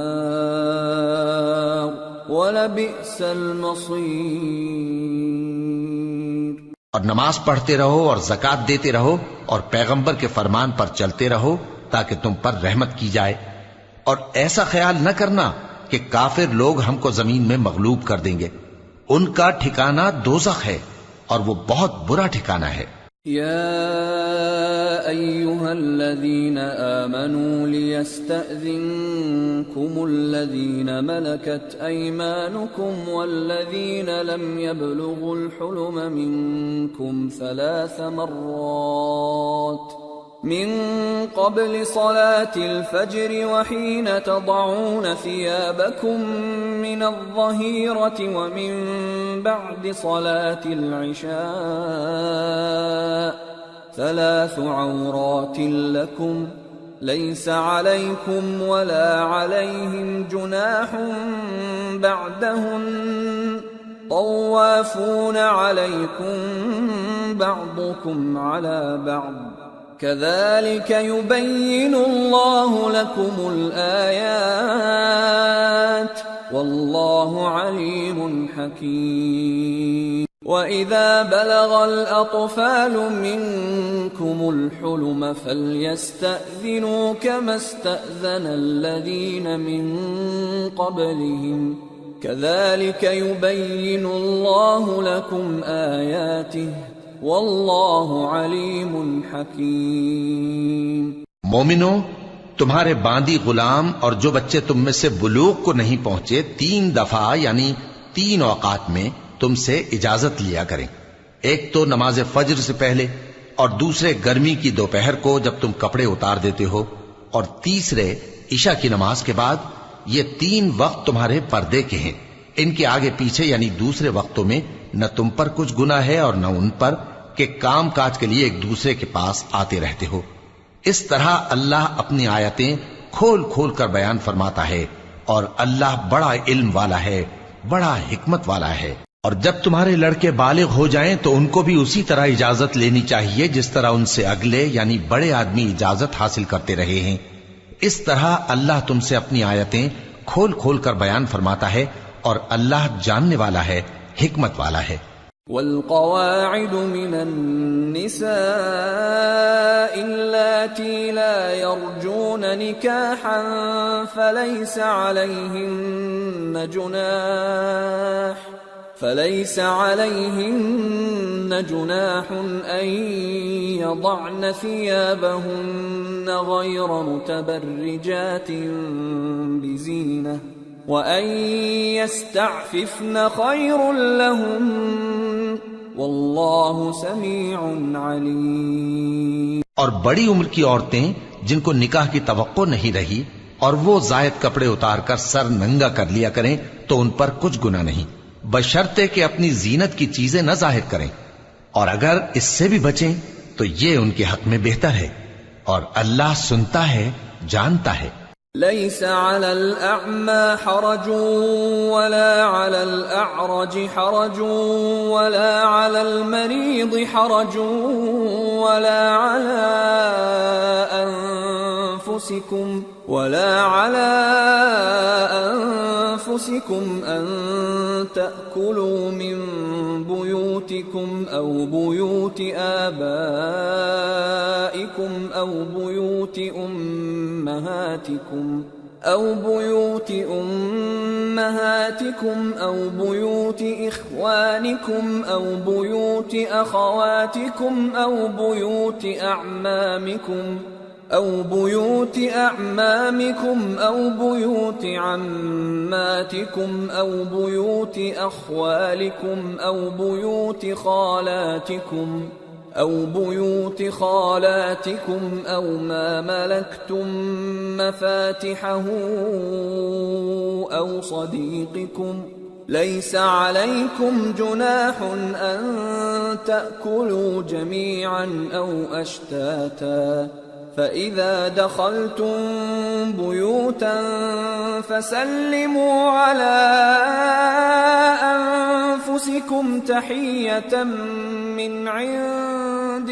وَلَبِئْسَ الْمَصِيرُ۔ اور نماز پڑھتے رہو اور زکوٰۃ دیتے رہو اور پیغمبر کے فرمان پر چلتے رہو تاکہ تم پر رحمت کی جائے، اور ایسا خیال نہ کرنا کہ کافر لوگ ہم کو زمین میں مغلوب کر دیں گے، ان کا ٹھکانہ دوزخ ہے اور وہ بہت برا ٹھکانہ ہے۔ یا ایھا الذین آمنوا لیستأذنکم الذین ملکت ایمانکم والذین لم یبلغوا الحلم منکم 3 مرات من قبل صلاة الفجر وحين تضعون ثيابكم من الظهيرة ومن بعد صلاة العشاء 3 عورات لكم ليس عليكم ولا عليهم جناح بعدهن طوافون عليكم بعضكم على بعض كذلك يبين الله لكم الآيات والله عليم حكيم وَإِذَا بَلَغَ الْأَطْفَالُ مِنْكُمُ الْحُلُمَ فَلْيَسْتَأْذِنُوا كَمَا اسْتَأْذَنَ الَّذِينَ مِنْ قَبْلِهِمْ كَذَلِكَ يُبَيِّنُ اللَّهُ لَكُمْ آيَاتِهِ وَاللَّهُ عَلِيمٌ حَكِيمٌ۔ مومنو، تمہارے باندی غلام اور جو بچے تم میں سے بلوغ کو نہیں پہنچے 3 دفعہ یعنی 3 اوقات میں تم سے اجازت لیا کریں، ایک تو نماز فجر سے پہلے، اور دوسرے گرمی کی دوپہر کو جب تم کپڑے اتار دیتے ہو، اور تیسرے عشاء کی نماز کے بعد۔ یہ 3 وقت تمہارے پردے کے ہیں، ان کے آگے پیچھے یعنی دوسرے وقتوں میں نہ تم پر کچھ گناہ ہے اور نہ ان پر کہ کام کاج کے لیے ایک دوسرے کے پاس آتے رہتے ہو۔ اس طرح اللہ اپنی آیتیں کھول کھول کر بیان فرماتا ہے، اور اللہ بڑا علم والا ہے، بڑا حکمت والا ہے۔ اور جب تمہارے لڑکے بالغ ہو جائیں تو ان کو بھی اسی طرح اجازت لینی چاہیے جس طرح ان سے اگلے یعنی بڑے آدمی اجازت حاصل کرتے رہے ہیں۔ اس طرح اللہ تم سے اپنی آیتیں کھول کھول کر بیان فرماتا ہے، اور اللہ جاننے والا ہے، حکمت والا ہے۔ والقواعد من النساء اللاتي لا يرجون نكاحا فليس عليهن جناح أن يضعن ثيابهن غير متبرجات بزينة وأن يستعففن خير لهم والله سميع عليم۔ اور بڑی عمر کی عورتیں جن کو نکاح کی توقع نہیں رہی اور وہ زائد کپڑے اتار کر سر ننگا کر لیا کریں تو ان پر کچھ گناہ نہیں، بشرطے کہ اپنی زینت کی چیزیں نہ ظاہر کریں، اور اگر اس سے بھی بچیں تو یہ ان کے حق میں بہتر ہے، اور اللہ سنتا ہے، جانتا ہے۔ ليس على الأعمى حرج ولا على الأعرج حرج ولا على المريض حرج ولا على أنفسكم أن تأكلوا من بيوتكم أو بيوت آبائكم أو بيوت أمهاتكم أو بيوت إخوانكم أو بيوت أخواتكم أو بيوت أعمامكم أو بيوت عماتكم أو بيوت أخوالكم أو بيوت خالاتكم أو ما ملكتم مفاتحه أو صديقكم ليس عليكم جناح أن تأكلوا جميعا أو أشتاتا فإذا دخلتم بيوتا فسلموا على أنفسكم تحية من عند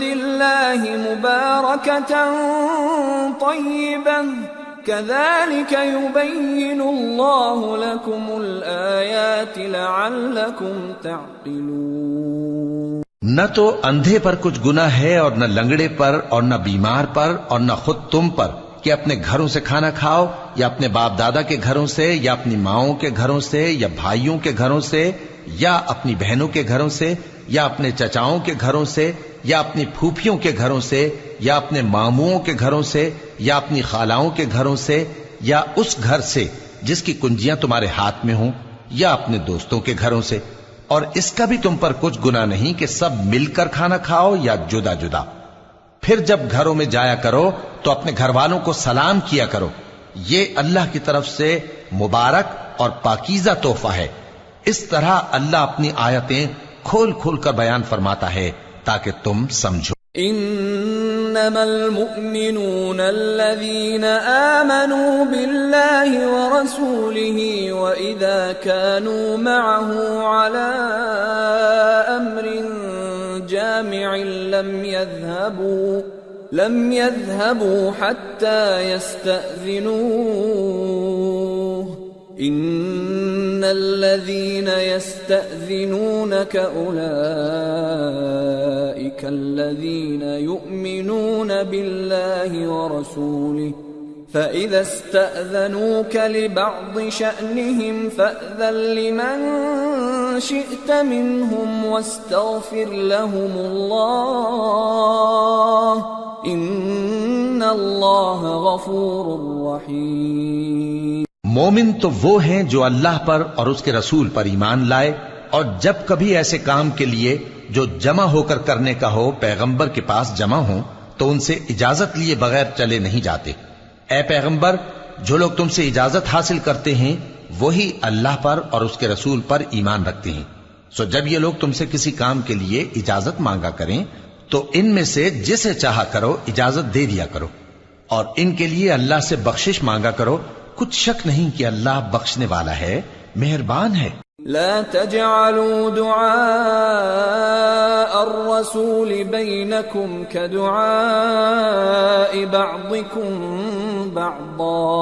الله مباركة طيبة كذلك يبين الله لكم الآيات لعلكم تعقلون۔ نہ تو اندھے پر کچھ گناہ ہے اور نہ لنگڑے پر اور نہ بیمار پر اور نہ خود تم پر کہ اپنے گھروں سے کھانا کھاؤ، یا اپنے باپ دادا کے گھروں سے، یا اپنی ماؤں کے گھروں سے، یا بھائیوں کے گھروں سے، یا اپنی بہنوں کے گھروں سے، یا اپنے چچاؤں کے گھروں سے، یا اپنی پھوپھیوں کے گھروں سے، یا اپنے ماموؤں کے گھروں سے، یا اپنی خالاؤں کے گھروں سے، یا اس گھر سے جس کی کنجیاں تمہارے ہاتھ میں ہوں، یا اپنے دوستوں کے گھروں سے، اور اس کا بھی تم پر کچھ گناہ نہیں کہ سب مل کر کھانا کھاؤ یا جدا جدا۔ پھر جب گھروں میں جایا کرو تو اپنے گھر والوں کو سلام کیا کرو، یہ اللہ کی طرف سے مبارک اور پاکیزہ تحفہ ہے۔ اس طرح اللہ اپنی آیتیں کھول کھول کر بیان فرماتا ہے تاکہ تم سمجھو۔ انما المؤمنون الذين آمنوا بالله ورسوله واذا كانوا معه على امر جامع لم يذهبوا حتى يستأذنوه ان الذين يستأذنونك اولئك الذين يؤمنون بالله ورسوله فإذا استأذنوك لبعض شأنهم فأذن لمن شئت منهم واستغفر لهم الله إن الله غفور رحيم۔ مومن تو وہ ہیں جو اللہ پر اور اس کے رسول پر ایمان لائے، اور جب کبھی ایسے کام کے لیے جو جمع ہو کر کرنے کا ہو پیغمبر کے پاس جمع ہوں تو ان سے اجازت لیے بغیر چلے نہیں جاتے۔ اے پیغمبر، جو لوگ تم سے اجازت حاصل کرتے ہیں وہی اللہ پر اور اس کے رسول پر ایمان رکھتے ہیں، سو جب یہ لوگ تم سے کسی کام کے لیے اجازت مانگا کریں تو ان میں سے جسے چاہا کرو اجازت دے دیا کرو، اور ان کے لیے اللہ سے بخشش مانگا کرو، کچھ شک نہیں کہ اللہ بخشنے والا ہے، مہربان ہے۔ لا تجعلوا دعاء الرسول بينكم كدعاء بعضكم بعضا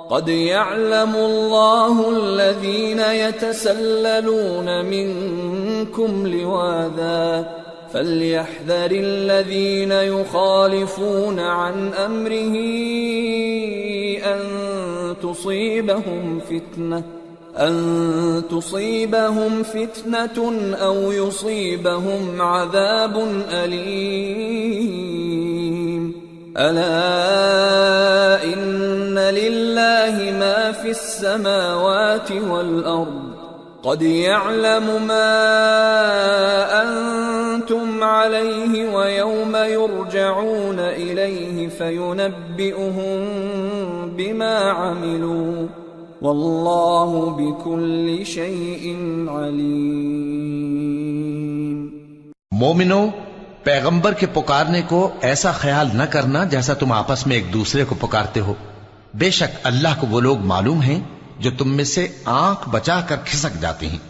قد يعلم الله الذين يتسللون منكم لواذا فليحذر الذين يخالفون عن أمره أن تصيبهم فتنة أو يصيبهم عذاب أليم ألا إن لله ما في السماوات والأرض قد يعلم ما أنتم عليه ويوم يرجعون إليه فينبئهم بما عملوا واللہ بکل شیء علیم۔ مومنو، پیغمبر کے پکارنے کو ایسا خیال نہ کرنا جیسا تم آپس میں ایک دوسرے کو پکارتے ہو، بے شک اللہ کو وہ لوگ معلوم ہیں جو تم میں سے آنکھ بچا کر کھسک جاتے ہیں،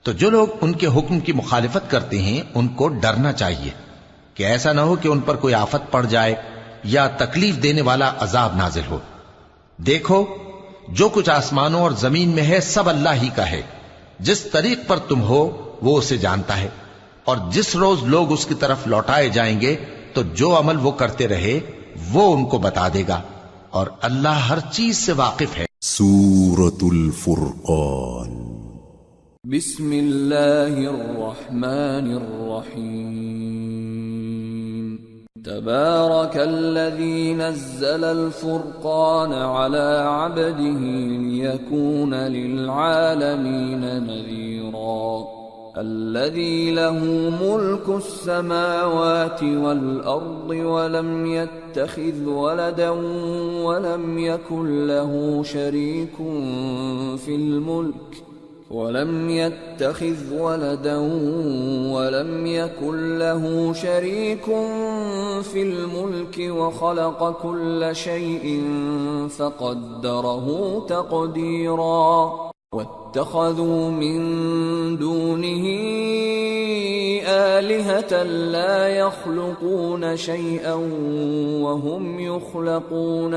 تو جو لوگ ان کے حکم کی مخالفت کرتے ہیں ان کو ڈرنا چاہیے کہ ایسا نہ ہو کہ ان پر کوئی آفت پڑ جائے یا تکلیف دینے والا عذاب نازل ہو۔ دیکھو، جو کچھ آسمانوں اور زمین میں ہے سب اللہ ہی کا ہے، جس طریق پر تم ہو وہ اسے جانتا ہے، اور جس روز لوگ اس کی طرف لوٹائے جائیں گے تو جو عمل وہ کرتے رہے وہ ان کو بتا دے گا، اور اللہ ہر چیز سے واقف ہے۔ سورة الفرقان۔ بسم اللہ الرحمن الرحیم۔ تبارك الذي نزل الفرقان على عبده ليكون للعالمين نذيرا الذي له ملك السماوات والأرض ولم يتخذ ولدا ولم يكن له شريك في الملك ولم يتخذ ولدا ولم يكن له شريك في الملك وخلق كل شيء فقدره تقديرا واتخذوا من دونه آلهة لا يخلقون شيئا وهم يخلقون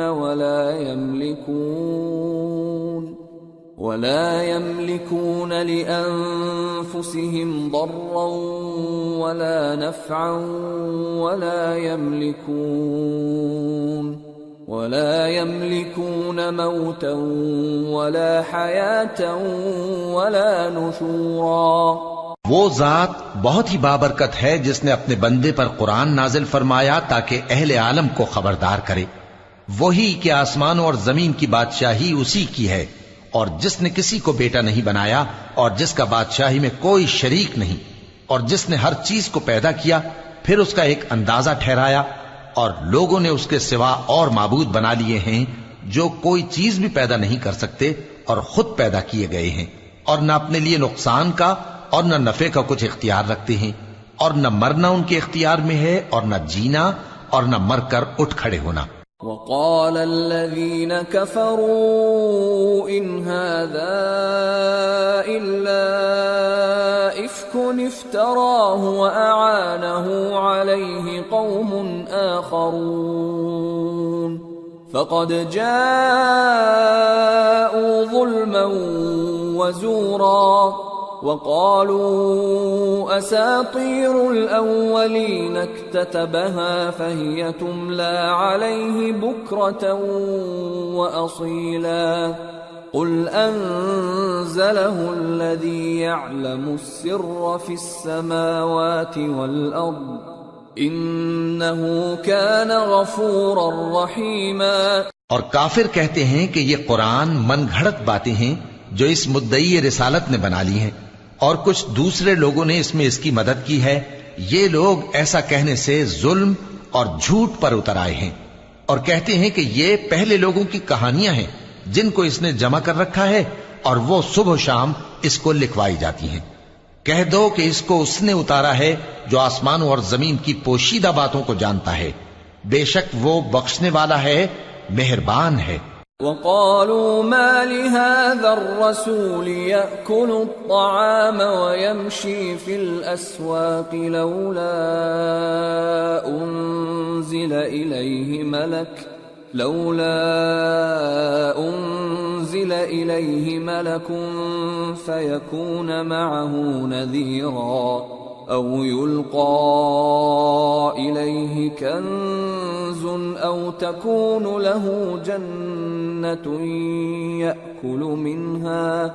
ولا يملكون لأنفسهم ضرا ولا نفعا ولا يملكون موتا ولا حياة ولا نشورا۔ وہ ذات بہت ہی بابرکت ہے جس نے اپنے بندے پر قرآن نازل فرمایا تاکہ اہل عالم کو خبردار کرے، وہی کہ آسمانوں اور زمین کی بادشاہی اسی کی ہے، اور جس نے کسی کو بیٹا نہیں بنایا اور جس کا بادشاہی میں کوئی شریک نہیں، اور جس نے ہر چیز کو پیدا کیا پھر اس کا ایک اندازہ ٹھہرایا، اور لوگوں نے اس کے سوا اور معبود بنا لیے ہیں جو کوئی چیز بھی پیدا نہیں کر سکتے اور خود پیدا کیے گئے ہیں، اور نہ اپنے لیے نقصان کا اور نہ نفع کا کچھ اختیار رکھتے ہیں، اور نہ مرنا ان کے اختیار میں ہے اور نہ جینا اور نہ مر کر اٹھ کھڑے ہونا۔ وقال الذين كفروا إن هذا إلا إفك افتراه وأعانه عليه قوم آخرون فقد جاءوا ظلما وزورا وقالوا أساطير الأولين اكتتبها فهي تملى عليه بكرة وأصيلا قل أنزله الذي يعلم السر في السماوات والأرض إنه كان غفورا رحيما۔ اور کافر کہتے ہیں کہ یہ قرآن من گھڑت باتیں ہیں جو اس مدعی رسالت نے بنا لی ہیں، اور کچھ دوسرے لوگوں نے اس میں اس کی مدد کی ہے۔ یہ لوگ ایسا کہنے سے ظلم اور جھوٹ پر اتر آئے ہیں، اور کہتے ہیں کہ یہ پہلے لوگوں کی کہانیاں ہیں جن کو اس نے جمع کر رکھا ہے، اور وہ صبح و شام اس کو لکھوائی جاتی ہیں۔ کہہ دو کہ اس کو اس نے اتارا ہے جو آسمانوں اور زمین کی پوشیدہ باتوں کو جانتا ہے، بے شک وہ بخشنے والا ہے، مہربان ہے۔ وقالوا ما لهذا الرسول يأكل الطعام ويمشي في الأسواق لولا أنزل إليه ملك فيكون معه نذيرا أو يلقى إليه كنز أو تكون له جنة يأكل منها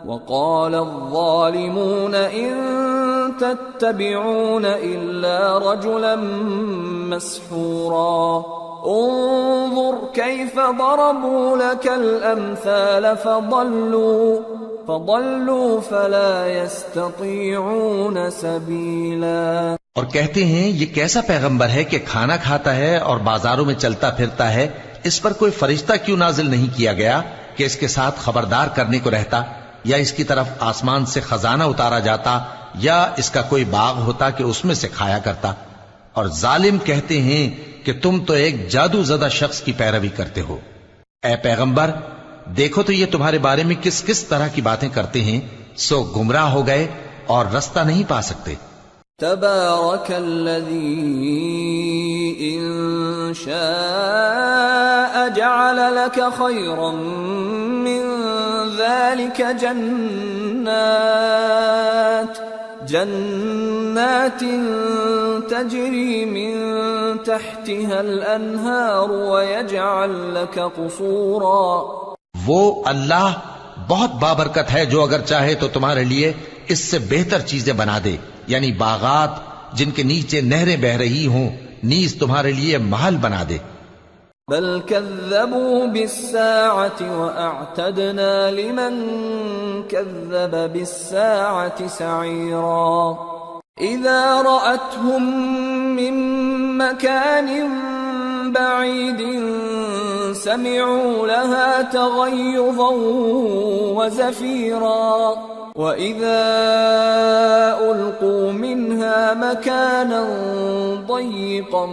وقال الظالمون إن تتبعون إلا رجلا مسحورا انظر كيف ضربوا لك الأمثال فضلوا فلا يستطيعون سبيلا۔ اور کہتے ہیں یہ کیسا پیغمبر ہے کہ کھانا کھاتا ہے اور بازاروں میں چلتا پھرتا ہے، اس پر کوئی فرشتہ کیوں نازل نہیں کیا گیا کہ اس کے ساتھ خبردار کرنے کو رہتا، یا اس کی طرف آسمان سے خزانہ اتارا جاتا، یا اس کا کوئی باغ ہوتا کہ اس میں سے کھایا کرتا۔ اور ظالم کہتے ہیں کہ تم تو ایک جادو زدہ شخص کی پیروی کرتے ہو۔ اے پیغمبر دیکھو تو یہ تمہارے بارے میں کس کس طرح کی باتیں کرتے ہیں، سو گمراہ ہو گئے اور رستہ نہیں پا سکتے۔ تبارك الذي إن شاء جعل لك خيرا من ذلك جنات تجري من تحتها الأنهار ويجعل لك قصورا۔ وہ اللہ بہت بابرکت ہے جو اگر چاہے تو تمہارے لیے اس سے بہتر چیزیں بنا دے، یعنی باغات جن کے نیچے نہریں بہ رہی ہوں، نیز تمہارے لیے محل بنا دے۔ بل كذبوا بالساعة وأعتدنا لمن كذب بالساعة سعيرا إذا رأتهم من مكان بعيد سمعوا لها تغيظا وزفيرا وَإِذَا أُلْقُوا مِنْهَا مَكَانًا ضَيِّقًا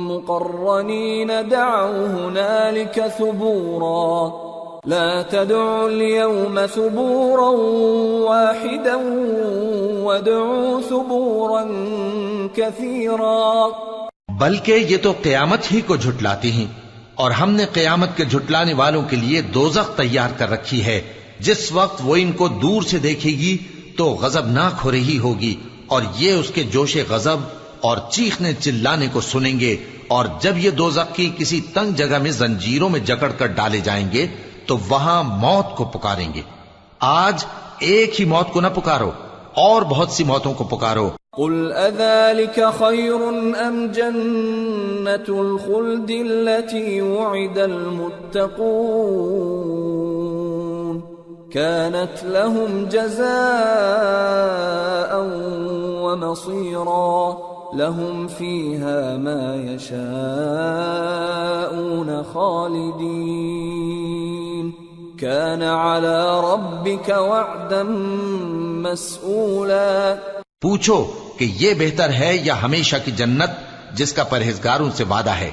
مُقَرَّنِينَ دَعَوْا هُنَالِكَ ثُبُورًا لَا تَدْعُوا الْيَوْمَ ثُبُورًا وَاحِدًا وَادْعُوا ثُبُورًا كَثِيرًا۔ بلکہ یہ تو قیامت ہی کو جھٹلاتی ہیں، اور ہم نے قیامت کے جھٹلانے والوں کے لیے دوزخ تیار کر رکھی ہے، جس وقت وہ ان کو دور سے دیکھے گی تو غضبناک ہو رہی ہوگی، اور یہ اس کے جوش غضب اور چیخنے چلانے کو سنیں گے۔ اور جب یہ دوزخ کی کسی تنگ جگہ میں زنجیروں میں جکڑ کر ڈالے جائیں گے تو وہاں موت کو پکاریں گے۔ آج ایک ہی موت کو نہ پکارو، اور بہت سی موتوں کو پکارو۔ قل اذلك خير ام جنة الخلد التي وعد المتقون كانت لهم جزاء ومصيرا لهم فيها ما يشاءون خالدين كان على ربك وعدا مسئولا. پوچھو کہ یہ بہتر ہے یا ہمیشہ کی جنت جس کا پرہیزگاروں سے وعدہ ہے؟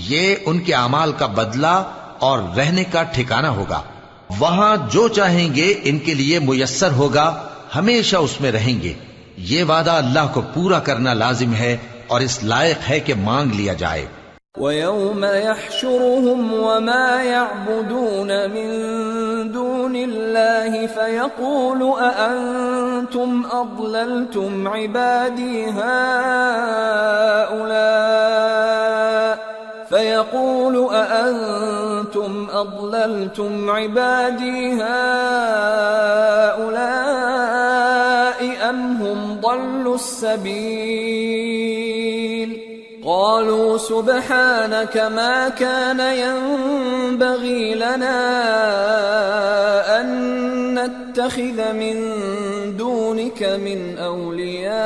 یہ ان کے اعمال کا بدلہ اور رہنے کا ٹھکانہ ہوگا. وہاں جو چاہیں گے ان کے لیے میسر ہوگا، ہمیشہ اس میں رہیں گے. یہ وعدہ اللہ کو پورا کرنا لازم ہے اور اس لائق ہے کہ مانگ لیا جائے. وَيَوْمَ يَحْشُرُهُمْ وَمَا يَعْبُدُونَ مِن دُونِ اللَّهِ فَيَقُولُ أَأَنْتُمْ أَضْلَلْتُمْ عِبَادِي هَؤُلَاءِ أَمْ هُمْ ضَلُّوا السَّبِيلَ قالوا سبحانك ما كان ينبغي لنا أن نتخذ من دونك من أولياء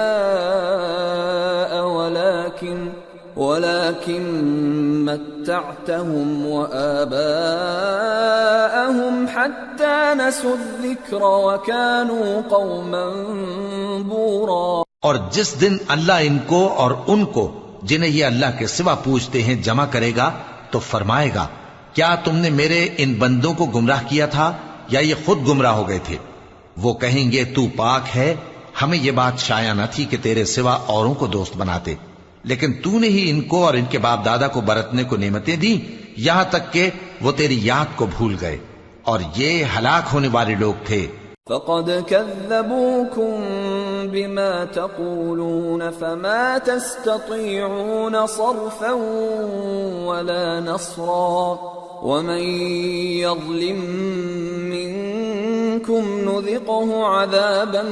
ولكن متعتهم وآباءهم حتى نسوا الذكر وكانوا قوما بورا. اور جس دن اللہ ان کو اور ان کو جنہیں یہ اللہ کے سوا پوچھتے ہیں جمع کرے گا تو فرمائے گا، کیا تم نے میرے ان بندوں کو گمراہ کیا تھا یا یہ خود گمراہ ہو گئے تھے؟ وہ کہیں گے تو پاک ہے، ہمیں یہ بات شایع نہ تھی کہ تیرے سوا اوروں کو دوست بناتے، لیکن تو نے ہی ان کو اور ان کے باپ دادا کو برتنے کو نعمتیں دی یہاں تک کہ وہ تیری یاد کو بھول گئے، اور یہ ہلاک ہونے والے لوگ تھے. فقد كذبوكم بما تقولون فما تستطيعون صرفا ولا نصرا ومن يظلم منكم نذقه عذابا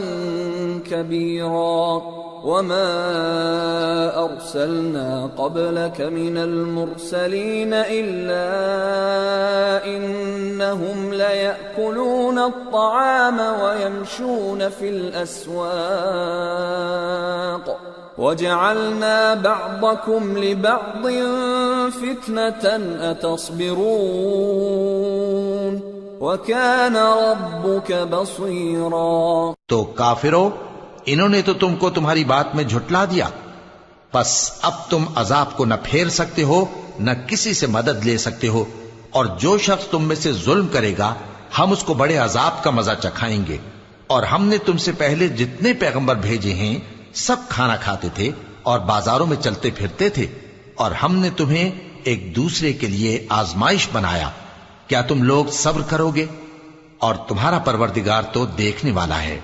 كبيرا. وما أرسلنا قبلك من المرسلين إلا إنهم ليأكلون الطعام ويمشون في الأسواق وجعلنا بعضكم لبعض فتنة أتصبرون وكان ربك بصيرا. تو کافرو، انہوں نے تو تم کو تمہاری بات میں جھٹلا دیا، پس اب تم عذاب کو نہ پھیر سکتے ہو نہ کسی سے مدد لے سکتے ہو، اور جو شخص تم میں سے ظلم کرے گا ہم اس کو بڑے عذاب کا مزہ چکھائیں گے. اور ہم نے تم سے پہلے جتنے پیغمبر بھیجے ہیں سب کھانا کھاتے تھے اور بازاروں میں چلتے پھرتے تھے، اور ہم نے تمہیں ایک دوسرے کے لیے آزمائش بنایا. کیا تم لوگ صبر کرو گے؟ اور تمہارا پروردگار تو دیکھنے والا ہے.